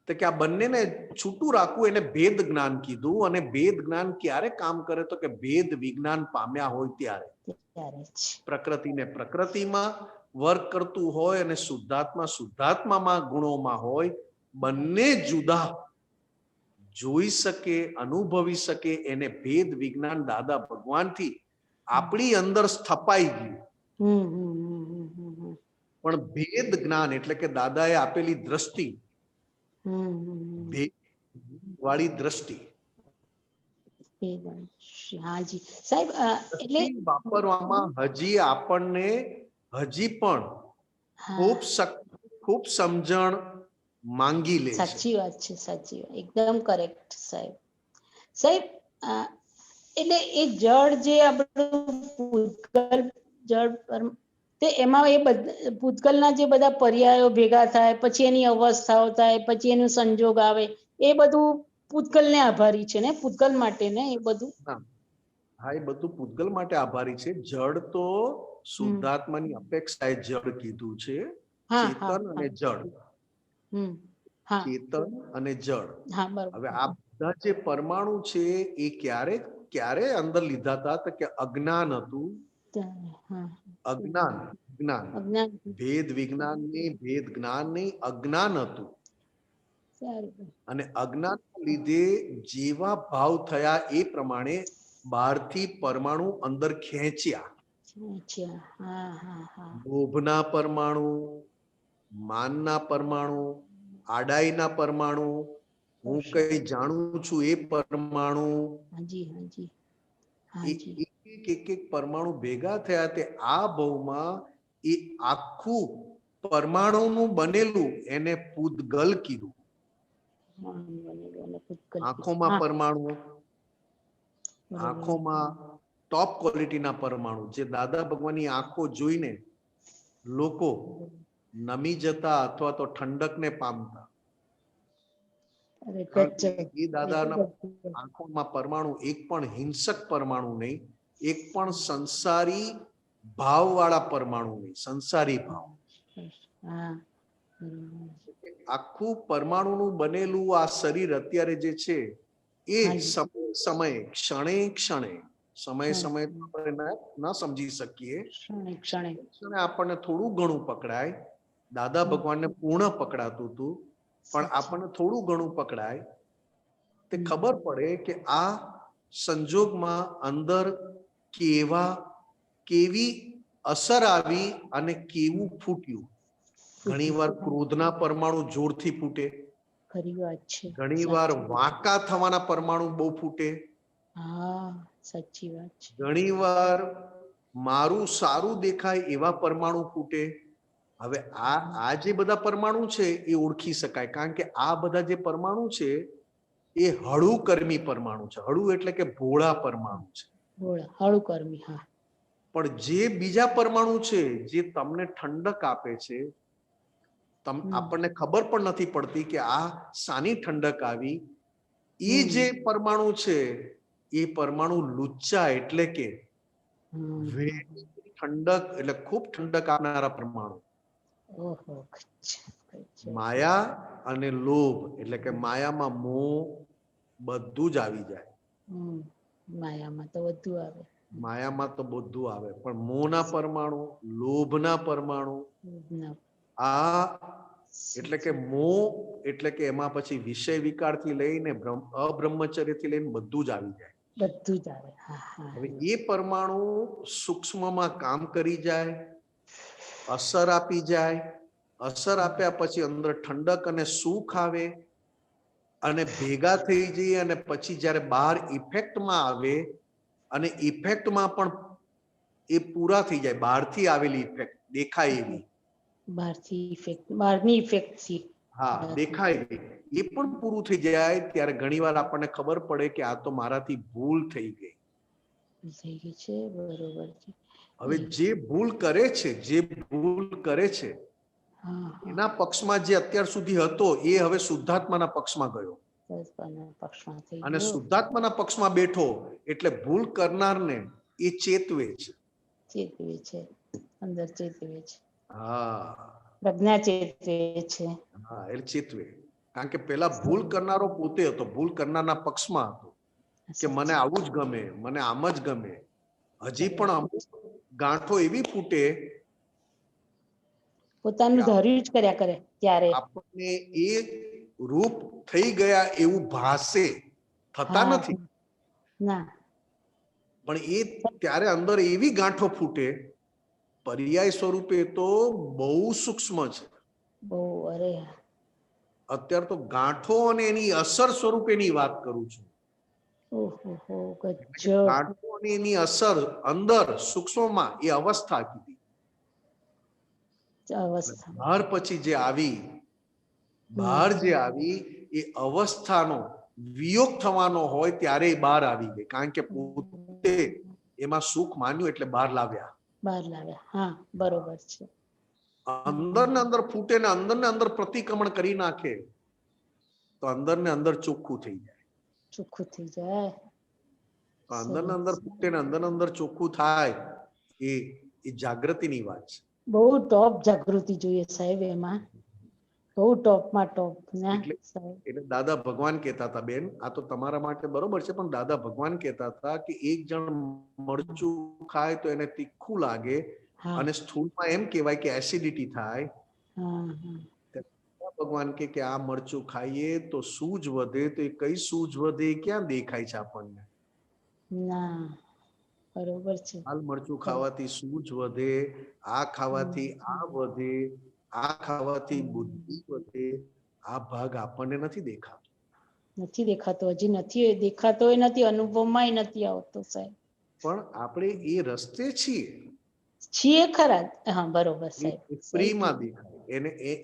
તો કે આ બંનેને છૂટું રાખવું એને ભેદ જ્ઞાન કીધું. અને ભેદ જ્ઞાન ક્યારે કામ કરે તો કે ભેદ વિજ્ઞાન પામ્યા હોય ત્યારે. ત્યારે જ. પ્રકૃતિને પ્રકૃતિમાં વર્ક કરતું હોય અને શુદ્ધાત્મા શુદ્ધાત્મામાં ગુણોમાં હોય, બંને જુદા જોઈ શકે, અનુભવી શકે, એને ભેદ વિજ્ઞાન દાદા ભગવાનથી આપણી અંદર સ્થપાઈ ગયું. પણ ભેદ જ્ઞાન એટલે કે દાદાએ આપેલી દ્રષ્ટિ, ભેદ વાળી દ્રષ્ટિ હાજી સાહેબ, એટલે વાપરવામાં હજી આપણને હજી પણ ખૂબ સમજણ માંગી લે છે. સાચી વાત છે, સાચી વાત, એકદમ કરેક્ટ સાહેબ. સાહેબ એટલે એ જળ જે આપણું ભૂતગલ જળ તે એમાં એ બધા ભૂતગલના જે બધા પર્યાયો ભેગા થાય, પછી એની અવસ્થાઓ થાય, પછી એનું સંજોગ આવે, એ બધું પૂતગલને આભારી છે ને, પૂતગલ માટે ને એ બધું. હા, એ બધું પૂતગલ માટે આભારી છે. જળ તો શુદ્ધાત્માની અપેક્ષાએ જળ કીધું છે. ચેતન અને જળ, ચેતન અને જળ. હવે આ બધા જે પરમાણુ છે એ ક્યારે અંદર લીધા હતા તો કે અજ્ઞાન હતું. અજ્ઞાન ભેદ વિજ્ઞાન ની ભેદ જ્ઞાન ની અજ્ઞાન હતું. અને અજ્ઞાન લીધે જેવા ભાવ થયા એ પ્રમાણે બહારથી પરમાણુ અંદર ખેંચ્યા. લોભના પરમાણુ, માનના પરમાણુ, આડાઈના પરમાણુ, હું કઈ જાણું છું એ પરમાણુ, એક પરમાણુ ભેગા થયા તે આ ભાવમાં એ આખું પરમાણુનું બનેલું એને પૂતગલ કીધું. આંખોમાં પરમાણુ, આંખોમાં ટોપ ક્વોલિટીના પરમાણુ, જે દાદા ભગવાનની આંખો જોઈને લોકો નમી જતા અથવા તો ઠંડકને પામતા. એ દાદાના આંખોમાં પરમાણુ એક પણ હિંસક પરમાણુ નહીં, એક પણ સંસારી ભાવ વાળા પરમાણુ નહીં, સંસારી ભાવ. આખું પરમાણુનું બનેલું આ શરીર અત્યારે જે છે એ સમય ક્ષણે ક્ષણે સમય આપણે ન સમજી શકીએ, ક્ષણે આપણને થોડું ઘણું પકડાય. દાદા ભગવાનને પૂર્ણ પકડાતું હતું, પણ આપણને થોડું ઘણું પકડાય. તે ખબર પડે કે આ સંજોગમાં અંદર કેવી અસર આવી અને કેવું ફૂટ્યું. ઘણીવાર ક્રોધના પરમાણુ જોરથી ફૂટે, ઘણીવાર વાંકા થવાના પરમાણુ બહુ ફૂટે, ઘણીવાર મારું સારું દેખાય એવા પરમાણુ ફૂટે. હવે આ જે બધા પરમાણુ છે એ ઓળખી શકાય, કારણ કે આ બધા જે પરમાણુ છે એ હળુ કર્મી પરમાણુ છે. હળુ એટલે કે ભોળા પરમાણુ છે, હળુ કર્મી. પણ જે બીજા પરમાણુ છે જે તમને ઠંડક આપે છે, આપણને ખબર પણ નથી પડતી કે આ સાની ઠંડક આવી. એ જે પરમાણુ છે એ પરમાણુ લુચ્ચા એટલે કે ઠંડક, એટલે ખૂબ ઠંડક આપનારા પરમાણુ. માયા અને લોભ એટલે કે માયામાં મોહ બધું જ આવી જાય. માયામાં તો બધું આવે, માયામાં તો બધું આવે, પણ મોહના પરમાણુ, લોભના પરમાણુ, આ એટલે કે મોહ એટલે કે એમાં પછી વિષય વિકારથી લઈને અબ્રહ્મચર્યથી લઈને બધું જ આવી જાય. બધું જ આવે. હવે એ પરમાણુ સૂક્ષ્મમાં કામ કરી જાય, અસર આપી જાય. અસર આપ્યા પછી અંદર ઠંડક અને સુખ આવે અને ભેગા થઈ જઈએ, અને પછી જ્યારે બહાર ઇફેક્ટમાં આવે અને ઇફેક્ટમાં પણ એ પૂરા થઈ જાય. બહારથી આવેલી ઇફેક્ટ દેખાય એવી, બહારની ઇફેક્ટથી દેખાય એવી, એ પણ પૂરું થઈ જાય. ત્યારે ઘણીવાર આપણને ખબર પડે કે આ તો મારાથી ભૂલ થઈ ગઈ છે. બરોબર છે. હવે જે ભૂલ કરે છે એના પક્ષમાં જે અત્યાર સુધી હતો એ હવે શુદ્ધાત્માના પક્ષમાં ગયો, અને શુદ્ધાત્માના પક્ષમાં બેઠો એટલે ભૂલ કરનારને એ ચેતવે છે. અંદર ચેતવે છે. હા, પ્રજ્ઞા ચેતવે છે. એટલે ચેતવે. કારણ કે પેલા ભૂલ કરનારો પોતે હતો, ભૂલ કરનારના પક્ષમાં હતો કે મને આવું જ ગમે, મને આમ જ ગમે. હજી પણ અમુક ગાંઠો એવી ફૂટે પોતાનું ધાર્યું જ કર્યા કરે ત્યારે આપણને એ રૂપ થઈ ગયા એવું ભાસે, થતા હા, નથી, ના પણ એ ત્યારે અંદર એવી ગાંઠો ફૂટે, પર્યાય સ્વરૂપે તો બહુ સૂક્ષ્મ છે. બહુ, અરે અત્યારે તો ગાંઠો અને એની અસર સ્વરૂપેની વાત કરું છું. ઓહો ગજબ. ગાંઠો અને એની અસર અંદર સૂક્ષ્મમાં એ અવસ્થા કીધી. અવસ્થા બહાર પછી જે આવી, બહાર જે આવી એ અવસ્થાનો વિયોગ થવાનો હોય ત્યારે બહાર આવી ગઈ, કારણ કે પોતે એમાં સુખ માન્યું એટલે બહાર લાવ્યા. બહાર લાવ્યા, હા બરોબર છે. અંદર ને અંદર ફૂટે ને અંદર પ્રતિક્રમણ કરી નાખે તો અંદર ને અંદર ચોખ્ખું થઈ જાય. ચોખ્ખું થઈ જાય. તો અંદર ને અંદર ફૂટે ને અંદર ચોખ્ખું થાય, એ જાગૃતિની વાત છે. બહુ ટોપ જાગૃતિ જોઈએ સાહેબ, એમાં બહુ ટોપમાં ટોપ ને સાહેબ. એટલે દાદા ભગવાન કહેતા હતા, બેન આ તો તમારા માટે બરોબર છે, પણ દાદા ભગવાન કહેતા હતા કે એક જણ મરચું ખાય તો એને તીખું લાગે અને સ્થૂળમાં એમ કહેવાય કે એસિડિટી થાય. ભગવાન કે આ મરચું ખાઈએ તો સૂજ વધે, તો એ કઈ સૂજ વધે ક્યાં દેખાય છે આપણને? ના, બરોબર છે. લાલ મરચું ખાવાથી સૂજ વધે, આ ખાવાથી આ વધે, આ ખાવાથી બુદ્ધિ વધે, આ ભાગ આપણને નથી દેખાતો. નથી દેખાતો, હજી નથી દેખાતો, નથી અનુભવમાં નથી આવતો સાહેબ. પણ આપણે એ રસ્તે છીએ ખરા. હા બરોબર સાહેબ. ફ્રીમાં દેખાય,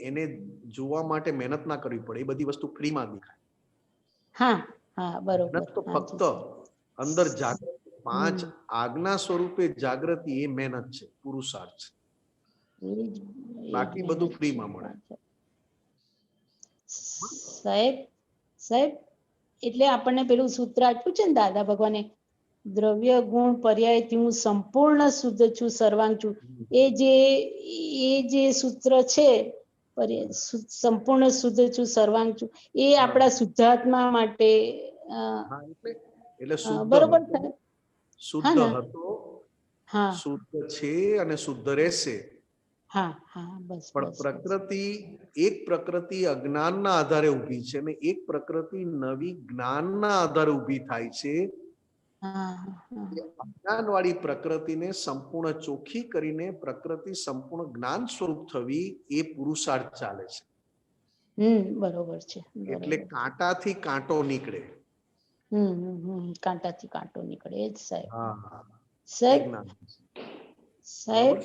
એને જોવા માટે મહેનત ના કરવી પડે, એ બધી વસ્તુ ફ્રીમાં દેખાય. હા હા બરોબર. તો ફક્ત અંદર જાગૃતિ, 5 આજ્ઞા સ્વરૂપે જાગૃતિ એ મહેનત છે, પુરુષાર્થ છે. બાકી બધું ફ્રીમાં મળે. સાહેબ એટલે આપણને પેલું સૂત્ર આપ્યું છે ને દાદા ભગવાને, દ્રવ્ય ગુણ પર્યાયથી હું સંપૂર્ણ શુદ્ધ છું, સર્વાંગ છું. એ જે સૂત્ર છે, સંપૂર્ણ શુદ્ધ છું, સર્વાંગ છું, એ આપણા શુદ્ધાત્મા માટે એટલે બરોબર શુદ્ધ હતો, શુદ્ધ છે અને શુદ્ધ રહેશે. હા હા બસ. પણ પ્રકૃતિ, એક પ્રકૃતિ અજ્ઞાનના આધારે ઊભી છે અને એક પ્રકૃતિ નવી જ્ઞાનના આધારે ઊભી થાય છે. અજ્ઞાન વાળી પ્રકૃતિને સંપૂર્ણ ચોખ્ખી કરીને પ્રકૃતિ સંપૂર્ણ જ્ઞાન સ્વરૂપ થવી, એ પુરુષાર્થ ચાલે છે. બરોબર છે. એટલે કાંટાથી કાંટો નીકળે. કાંટાથી કાંટો નીકળે જ સાહેબ. સાહેબ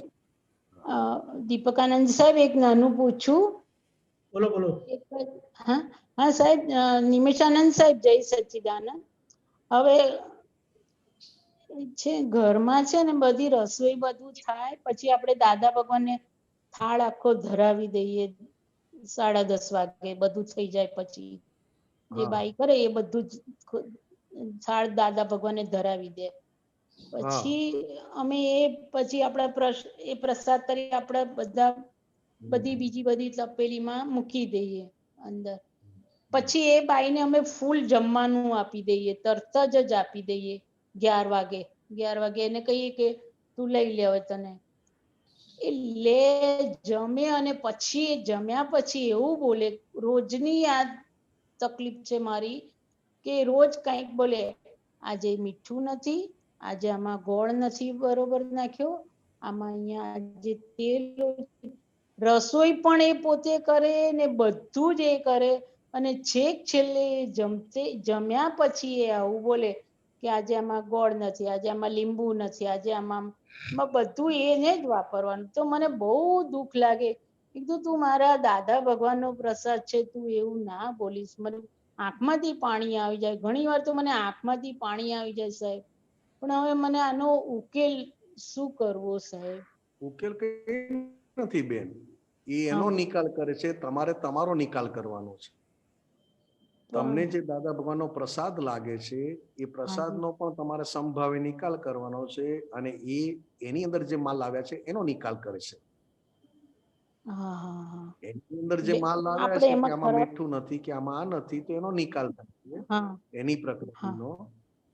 દીપકાનંદ સાહેબ, એક નાનું પૂછું? બોલો બોલો. હા સાહેબ, નિમેશાનંદ સાહેબ, જય સચ્ચિદાનંદ. હવે છે ઘરમાં છે ને બધી રસોઈ બધું થાય, પછી આપણે દાદા ભગવાનને થાળ આખો ધરાવી દઈએ 10:30 વાગે, બધું થઈ જાય પછી જે બાઈ કરે એ બધું જ થાળ દાદા ભગવાનને ધરાવી દે. પછી અમે પછી આપણા એ પ્રસાદ તરીકે આપણે બધી બીજી બધી તપેલીમાં મૂકી દઈએ અંદર. પછી એ બાઈને અમે ફૂલ જમવાનું આપી દઈએ, તરત જ આપી દઈએ 11 વાગે એને કહીએ કે તું લઈ લે હવે તને. એ લે, જમે અને પછી જમ્યા પછી એવું બોલે, રોજની આ તકલીફ છે મારી કે રોજ કંઈક બોલે, આજે મીઠું નથી, આજે આમાં ગોળ નથી બરોબર નાખ્યો, આમાં અહીંયા જે તેલ, રસોઈ પણ એ પોતે કરે ને બધું જ એ કરે. અને છેક છેલ્લે જમ્યા પછી એ આવું બોલે કે આજે આમાં ગોળ નથી, આજે આમાં લીંબુ નથી, આજે આમાં બધું એને જ વાપરવાનું. તો મને બહુ દુઃખ લાગે. કીધું તું મારા દાદા ભગવાનનો પ્રસાદ છે, તું એવું ના બોલીશ. મને આંખમાંથી પાણી આવી જાય, ઘણી વાર તો મને આંખમાંથી પાણી આવી જાય સાહેબ. પણ હવે મને આનો ઉકેલ શું કરવો સાહેબ? ઉકેલ કઈ નથી બેન, એ એનો નિકાલ કરે છે, તમારે તમારો નિકાલ કરવાનો છે. તમને જે દાદા ભગવાનનો પ્રસાદ લાગે છે, એ પ્રસાદનો પણ તમારે સંભાવે નિકાલ કરવાનો છે, અને એની અંદર જે માલ આવ્યા છે એનો નિકાલ કરે છે. હા હા હા એની અંદર જે એટલે માલ લાવ્યા આપણે છે કે એમાં આમાં ખરાબ મીઠું નથી કે આમાં આ નથી, તો એનો નિકાલ થાય છે હા એની હા પ્રકૃતિનો.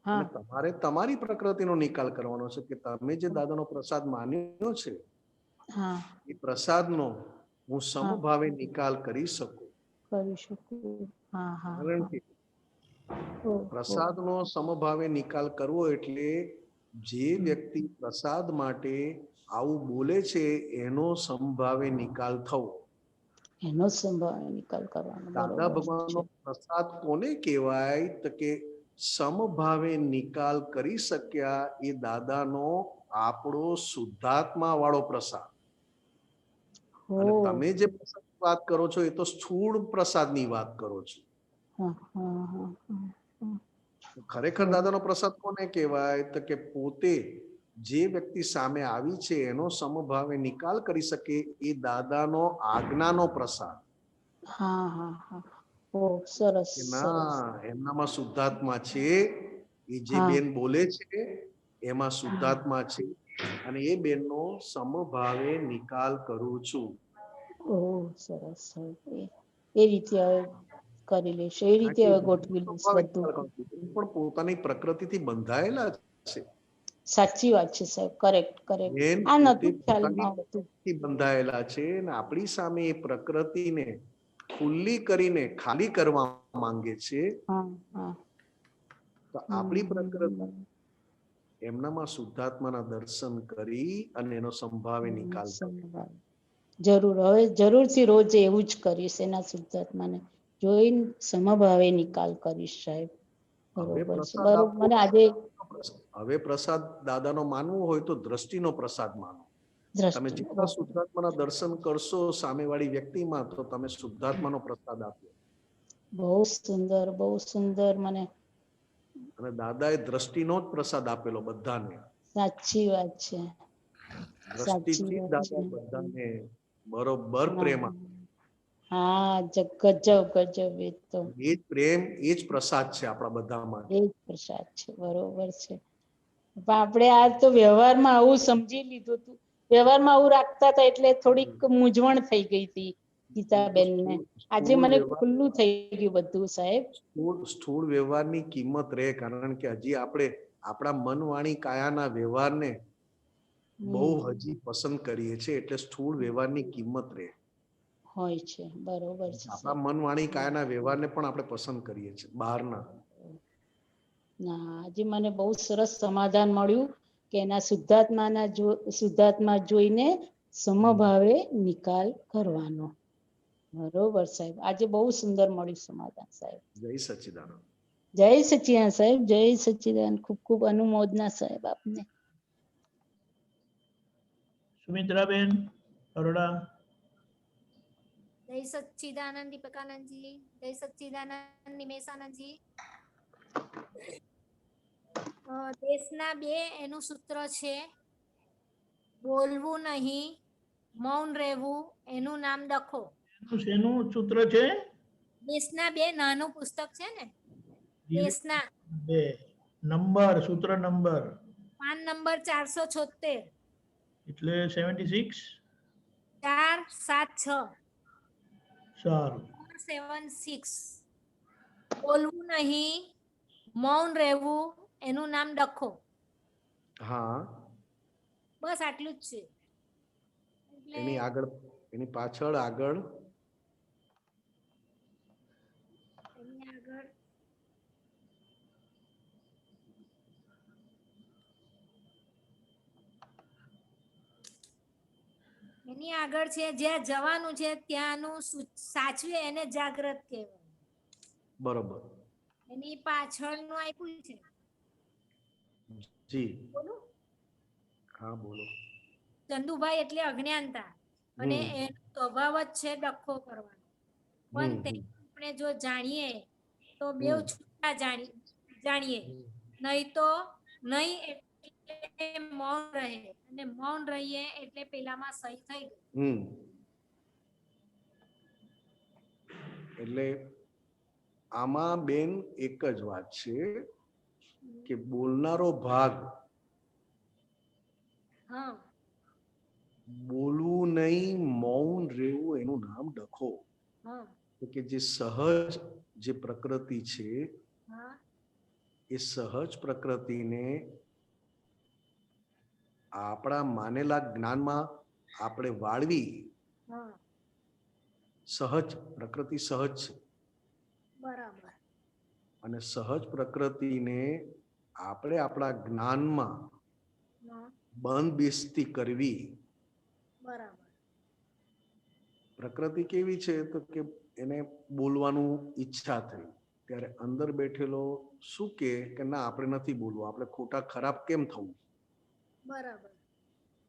હા અને તમારે તમારી પ્રકૃતિનો નિકાલ કરવાનો છે કે તમે જે દાદાનો પ્રસાદ માન્યો છે હા એ પ્રસાદનો હું હા સમભાવે નિકાલ કરી શકું. કરી શકું. હા હા કારણ હા કે ઓહો પ્રસાદનો સમભાવે નિકાલ કરવો એટલે જે વ્યક્તિ પ્રસાદ માટે આવું બોલે છે એનો સમભાવે નિકાલ થવો. એનો સંભાળ નિકાલ કરવાનો દાદા બરોબર ભગવાનનો છે. પ્રસાદ કોને કહેવાય? તો કે સમભાવે નિકાલ કરી શક્યા એ દાદાનો આપણો શુદ્ધાત્મા વાળો પ્રસાદ. અને હો તમે જે પ્રસાદની વાત કરો છો એ તો સ્થૂળ પ્રસાદની વાત કરો છો. હા હા હા હા ખરેખર દાદાનો પ્રસાદ કોને કહેવાય? તો કે પોતે જે વ્યક્તિ સામે આવી છે એનો સમભાવે નિકાલ કરી શકે એ દાદાનો આજ્ઞાનો પ્રસાદ. હા હા હા ઓ સરસ કે સરસ. ના એમનામાં શુદ્ધાત્મા છે, એ જે હા બેન બોલે છે એમાં હા શુદ્ધાત્મા છે અને એ બેનનો સમભાવે નિકાલ કરું છું. ઓહ સરસ સરસ. એ રીતે હવે કરી લઈશ, એ રીતે હવે ગોઠવી લઈશ સ્વભાવે બધું. નિકાલ કરું છું. પણ પોતાની પ્રકૃતિથી બંધાયેલા છે. સાચી વાત છે સાહેબ, કરેક્ટ કરેક્ટ. બેન આ પોતે નતું પોતાની ખ્યાલમાં આવતું. પ્રકૃતિથી બંધાયેલા છે અને આપણી સામે એ પ્રકૃતિને ખુલ્લી કરીને ખાલી કરવા માંગે છે. હા હા તો આપણી પ્રકૃતિ એમનામાં શુદ્ધાત્માના દર્શન કરી અને એનો સંભાવે નિકાલ કરે. સંભાળ. જરૂર હવે જરૂરથી રોજ એવું જ કરીશ, એના શુદ્ધાત્માને જોઈને સમભાવે નિકાલ કરીશ સાહેબ. હવે બરોબર છે. પ્રસાદ બરોબર આપવો મને આજે હવે પ્રસાદ દાદાનો માનવો હોય તો દ્રષ્ટિનો પ્રસાદ માનો. તમે દ્રષ્ટિ જેટલા શુદ્ધાત્માના દર્શન કરશો સામેવાળી વ્યક્તિમાં તો તમે શુદ્ધાત્માનો પ્રસાદ આપ્યો. બહુ સુંદર બહુ સુંદર. મને અને દાદાએ દ્રષ્ટિનો જ પ્રસાદ આપેલો બધાને. સાચી વાત છે. સાચી દ્રષ્ટિથી જ વાત છે. દાદા બધાને બરોબર પ્રેમ આપે. હા ગજબ ગજબ. એ તો એ જ પ્રેમ, એ જ પ્રસાદ છે આપણા બધા માટે. એ જ પ્રસાદ છે. બરોબર છે. પણ આપણે આ તો વ્યવહારમાં આવું સમજી લીધું હતું, વ્યવહારમાં આવું રાખતા હતા એટલે થોડીક મૂંઝવણ થઈ ગઈ હતી એ તો ગીતાબેનને. આજે સ્થૂળ મને વ્યવહાર, ખુલ્લું થઈ ગયું બધું સાહેબ. સ્થૂળ વ્યવહારની કિંમત રહે, કારણ કે હજી આપણે આપણા મન વાણી કાયાના વ્યવહારને બહુ હમ હજી પસંદ કરીએ છીએ, એટલે સ્થૂળ વ્યવહારની કિંમત રહે. હોય છે. બરોબર છે આપણા સાહેબ. મન વાણી કાયાના વ્યવહારને પણ આપણે પસંદ કરીએ છીએ, બહારના. ના આજે મને બહુ સરસ સમાધાન મળ્યું કે એના શુદ્ધાત્મા જોઈને સમભાવે નિકાલ કરવાનો. બરોબર સાહેબ, આજે બહુ સુંદર મળ્યું સમાધાન સાહેબ. જય સચ્ચિદાનંદ. જય સચ્ચિદાનંદ સાહેબ, જય સચ્ચિદાનંદ. ખૂબ ખૂબ અનુમોદના સાહેબ આપને. સુમિત્રાબેન અરોડા. જય સચ્ચિદાનંદ દીપકાનંદજી, જય સચ્ચિદાનંદ નિમેશાનંદજી. દેશના બે એનું સૂત્ર છે, બોલવું નહીં, મૌન રહેવું. એનું નામ લખો. શેનું સૂત્ર છે? દેશના બે નાનું પુસ્તક છે ને, દેશના બે નંબર, સૂત્ર નંબર પાન નંબર 476. એટલે 76. 476. સારું. 476. બોલવું નહીં, મૌન રહેવું. એનું નામ લખો. હા. બસ આટલું જ છે. એટલે એની આગળ, એની પાછળ, આગળ એની આગળ એની આગળ છે, જ્યાં જવાનું છે ત્યાંનું સાચવે એને જાગ્રત કહેવાય. બરોબર. એની પાછળનું આપ્યું છે. જી બોલું? હા બોલો. ચંદુભાઈ એટલે અજ્ઞાનતા અને એનો સ્વભાવ જ છે ડખો કરવાનો. પણ તે આપણે જો જાણીએ તો બેવ છૂટા જાણીએ, નહીં તો નહીં એટલે મૌન રહે, અને મૌન રહીએ એટલે પેલામાં સહી થઈ ગઈ. એટલે આમાં બેન એક જ વાત છે કે બોલનારો ભાગ હા બોલવું નહીં, મૌન રહેવું, એનું નામ ડખો. હા તો કે જે સહજ જે પ્રકૃતિ છે હા એ સહજ પ્રકૃતિને આપણા માનેલા જ્ઞાનમાં આપણે વાળવી. હા સહજ પ્રકૃતિ સહજ છે બરાબર અને સહજ પ્રકૃતિને આપણે આપણા જ્ઞાનમાં હા બંધ બેસતી કરવી. બરાબર પ્રકૃતિ કેવી છે તો કે એને બોલવાનું ઈચ્છા થઈ ત્યારે અંદર બેઠેલો શું કે ના આપણે નથી બોલવું, આપણે ખોટા ખરાબ કેમ થવું, બરાબર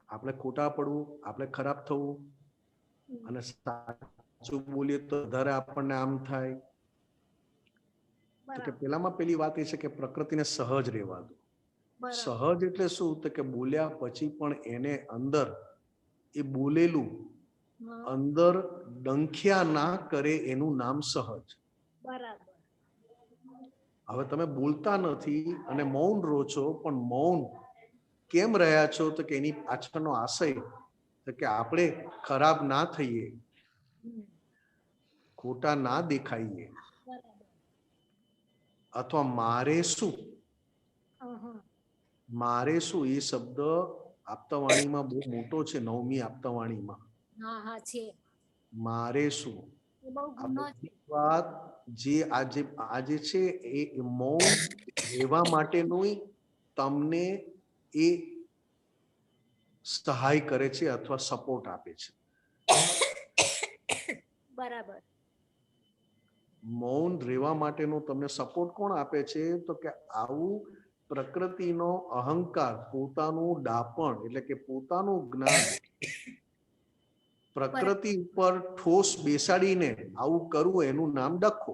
આપણે ખોટા પડવું, આપણે ખરાબ થવું, અને સાચું બોલીએ તો વધારે આપણને આમ થાય. તો કે પેલામાં પેલી વાત એ છે કે પ્રકૃતિને સહજ રહેવા દો. સહજ એટલે શું તો કે બોલ્યા પછી પણ એને અંદર એ બોલેલું અંદર ડંખ્યા ના કરે એનું નામ સહજ. બરાબર હવે તમે બોલતા નથી અને મૌન રહો છો, પણ મૌન કેમ રહ્યા છો તો કે એની પાછળનો આશય તો કે આપણે ખરાબ ના થઈએ, ખોટા ના દેખાઈએ, અથવા મારે શું, મારે શું એ શબ્દ આપતાવાણીમાં બહુ મોટો છે. 9મી આપતાવાણીમાં હા હા છે મારે શું એ બહુ આ ગુનો છે. બધી વાત જે આજે છે એ મૌન રહેવા માટેનું તમને એ સહાય કરે છે અથવા સપોર્ટ આપે છે. બરાબર મૌન રહેવા માટેનો તમને સપોર્ટ કોણ આપે છે તો કે આવું પ્રકૃતિનો અહંકાર, પોતાનું ડાપણ એટલે કે પોતાનું જ્ઞાન પ્રકૃતિ ઉપર ઠોસ બેસાડીને આવું કરવું એનું નામ ડખો.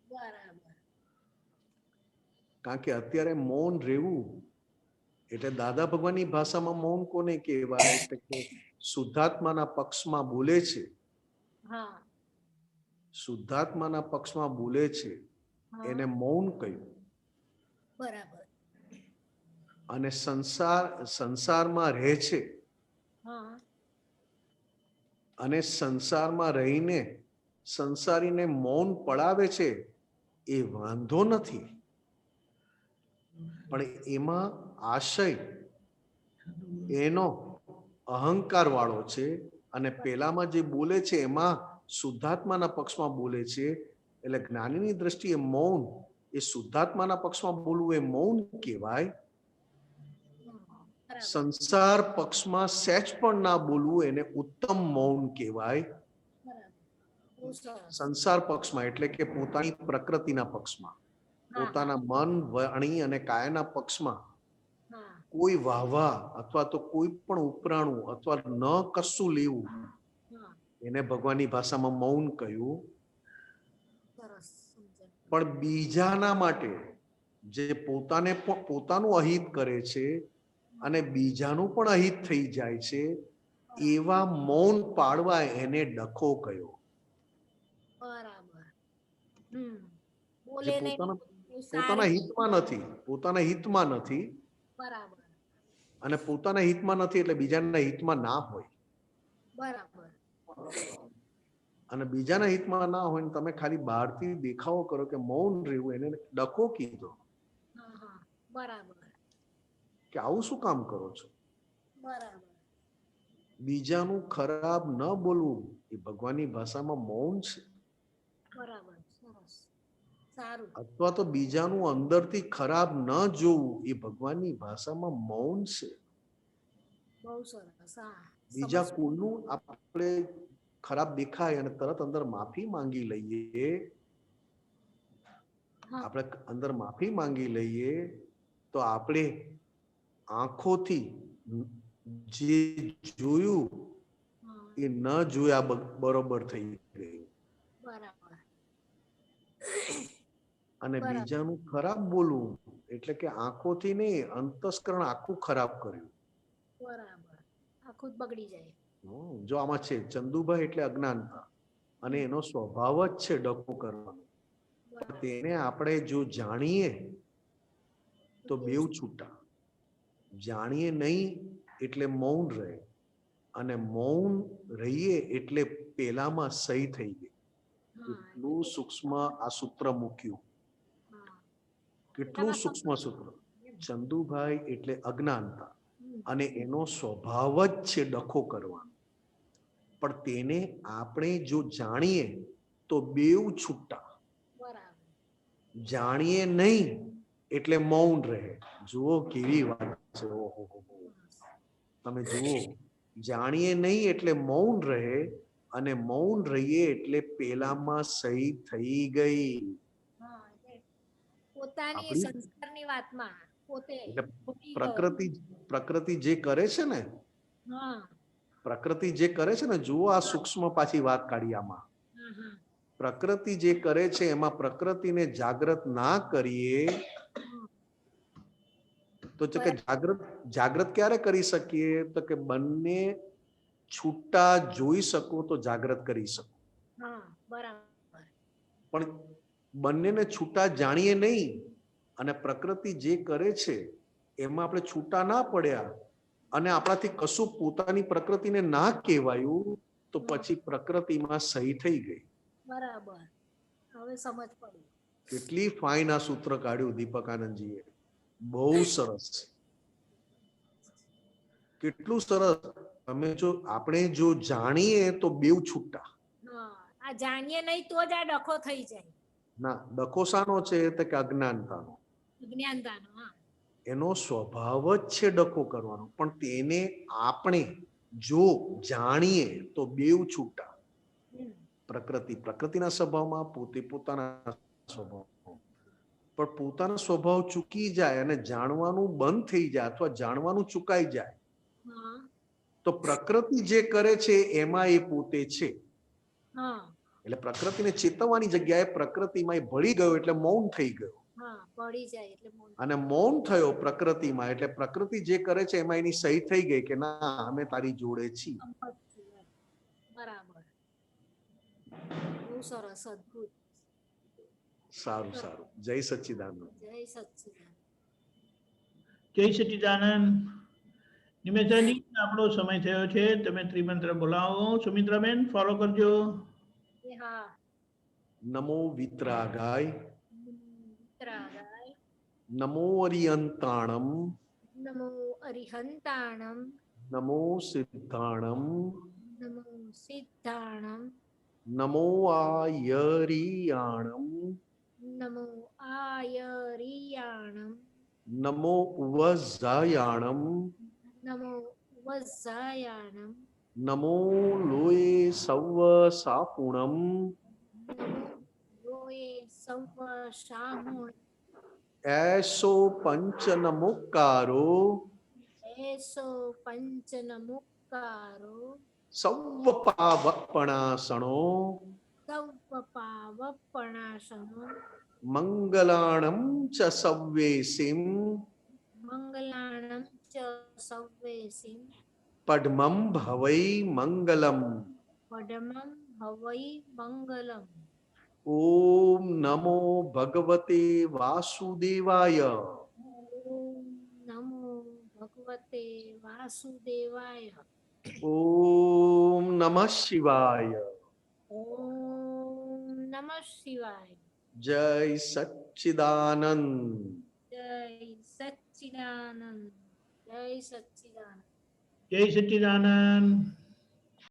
બરાબર કારણ કે અત્યારે મૌન રહેવું એટલે દાદા ભગવાનની ભાષામાં મૌન કોને કહેવાય એટલે કે શુદ્ધાત્માના પક્ષમાં બોલે છે. હા શુદ્ધાત્માના પક્ષમાં બોલે છે એને મૌન કહ્યું. બરાબર અને સંસારમાં રહે છે હા અને સંસારમાં રહીને સંસારીને મૌન પડાવે છે એ વાંધો નથી, પણ એમાં આશય એનો અહંકાર વાળો છે. અને પેલામાં જે બોલે છે એમાં શુદ્ધાત્માના પક્ષમાં બોલે છે. એટલે જ્ઞાનીની દ્રષ્ટિએ મૌન એ શુદ્ધાત્માના પક્ષમાં બોલવું એ મૌન કહેવાય. સંસાર પક્ષમાં સહેજ પણ ના બોલવું એને ઉત્તમ મૌન કહેવાય. સંસાર પક્ષમાં એટલે કે પોતાની પ્રકૃતિના પક્ષમાં, પોતાના મન, વાણી અને કાયાના પક્ષમાં કોઈ વાહવા અથવા તો કોઈ પણ ઉપરાણું અથવા ન કશું લેવું એને ભગવાનની ભાષામાં મૌન કહ્યું. પણ બીજાના માટે જે પોતાને પોતાનું અહિત કરે છે અને બીજાનું પણ અહિત થઈ જાય છે એવા મૌન પાડવા એને ડખો કહ્યો. બરાબર જે બોલે નહીં પોતાના હિતમાં નથી, પોતાના હિતમાં નથી. બરાબર અને પોતાના હિતમાં નથી એટલે બીજાના હિતમાં ના હોય. બરાબર અને બીજાના હિતમાં ના હોય ને તમે ખાલી બહારથી દેખાવો કરો કે મૌન રહેવું એને ડખો કીધો. બરાબર કે આવું શું કામ કરો છો? બરાબર બીજાનું ખરાબ ન બોલવું એ ભગવાનની ભાષામાં મૌન છે. બરાબર સરસ સારું. અથવા તો બીજાનું અંદરથી ખરાબ ન જોવું એ ભગવાનની ભાષામાં મૌન છે. બહુ સરસ હા. બીજા કોઈનું આપણે ખરાબ દેખાય અને તરત અંદર માફી માંગી લઈએ, આપણે અંદર માફી માંગી લઈએ તો આપણે આંખોથી જે જોયું એ ન જોયા બરોબર થઈ ગયું. બરાબર અને બીજાનું ખરાબ બોલવું એટલે કે આંખોથી નહીં, અંતસ્કરણ આખું ખરાબ કર્યું. બરાબર આખું જ બગડી જાય. જો આમાં છે ચંદુભાઈ એટલે અજ્ઞાનતા અને એનો સ્વભાવ જ છે ડખો કરવાનો. તેને આપણે જો જાણીએ તો બેવ છૂટા, જાણીએ નહીં એટલે મૌન રહે અને મૌન રહીએ એટલે પેલામાં સહી થઈ ગઈ. કેટલું સૂક્ષ્મ આ સૂત્ર મૂક્યું, કેટલું સૂક્ષ્મ સૂત્ર. ચંદુભાઈ એટલે અજ્ઞાનતા અને એનો સ્વભાવ જ છે ડખો કરવાનો. પણ તેને આપણે જો જાણીએ તો બેઉ છૂટા, જાણીએ નહીં એટલે મૌન રહે. જુઓ કેવી વાત છે. ઓહો, તમે જુઓ, જાણીએ નહીં એટલે મૌન રહે અને મૌન રહીએ એટલે પેલામાં સહી થઈ ગઈ. પોતાની સંસ્કારની વાતમાં પોતે પ્રકૃતિ જે કરે છે ને, પ્રકૃતિ જે કરે છે ને, જુઓ આ સૂક્ષ્મ પાછી વાત કાઢી આમાં. પ્રકૃતિ જે કરે છે એમાં પ્રકૃતિને જાગૃત ના કરીએ તો કે જાગૃત ક્યારે કરી શકીએ? તો કે બંને છૂટા જોઈ શકો તો જાગૃત કરી શકો. પણ બંનેને છૂટા જાણીએ નહીં અને પ્રકૃતિ જે કરે છે એમાં આપણે છૂટા ના પડ્યા અને આપણાથી કશું પોતાની પ્રકૃતિને ના કહેવાયું તો પછી પ્રકૃતિમાં સહી થઈ ગઈ. બરાબર, હવે સમજ પડી. કેટલી ફાઇન આ સૂત્ર કાઢ્યું દીપક આનંદજીએ. બહુ સરસ, કેટલું સરસ. તમે જો આપણે જો જાણીએ તો બેઉ છૂટા. આ જાણીએ નહીં તો જ આ ડખો થઈ જાય. ના, ડખો શાનો છે? તો કે અજ્ઞાનતાનો. અજ્ઞાનતાનો. એનો સ્વભાવ જ છે ડખો કરવાનો. પણ તેને આપણે જો જાણીએ તો બેઉ છૂટા. પ્રકૃતિના સ્વભાવમાં, પોતે પોતાના સ્વભાવમાં. પણ પોતાનો સ્વભાવ ચૂકી જાય અને જાણવાનું બંધ થઈ જાય અથવા જાણવાનું ચૂકાઈ જાય તો પ્રકૃતિ જે કરે છે એમાં એ પોતે છે. એટલે પ્રકૃતિને ચેતવવાની જગ્યાએ પ્રકૃતિમાં એ ભળી ગયો એટલે મૌન થઈ ગયો. અને મૌન થયો પ્રકૃતિમાં એટલે પ્રકૃતિ જે કરે છે એમાં એની સહી થઈ ગઈ કે ના, અમે તારી જોડે છીએ. બરાબર, બહુ સરસ, અદ્ભુત. સારું સારું. જય સચ્ચિદાનંદ. જય સચ્ચિદાનંદ. જય સચ્ચિદાનંદ. નિમેશાજી, આપણો સમય થયો છે, તમે ત્રિમંત્ર બોલાવો. સુમિત્રાબેન ફોલો કરજો. નમો વિતરાગાય, નમો અરિયંતાણમ, નમો અરિહંતાણમ, નમો સિદ્ધાણમ, નમો સિદ્ધાણમ, નમો આયરિયાણમ, નમો આયરિયાણમ, નમો ઉવઝાયાણમ, નમો વઝાયાણમ, નમો લોએ સૌવ સાપુણમ, નમો લોએ સૌવ સાહુણ, એસો પંચ નમોકારો, એસો પંચ નમોકારો, સૌવ પાવપણાસણો, સૌવ પાવપણાસનો, મંગલાણમ ચ સવ્વેસિમ, મંગલાણમ ચ સવ્વેસિમ, પડમમ ભવૈ મંગલમ, પડમમ હવૈ મંગલમ. ઓમ નમો ભગવતે વાસુદેવાય. ઓમ નમો ભગવતે વાસુદેવાય. ઓમ નમઃ શિવાય. ઓમ નમઃ શિવાય. જય સચ્ચિદાનંદ. જય સચ્ચિદાનંદ. જય સચ્ચિદાનંદ. જય સચ્ચિદાનંદ.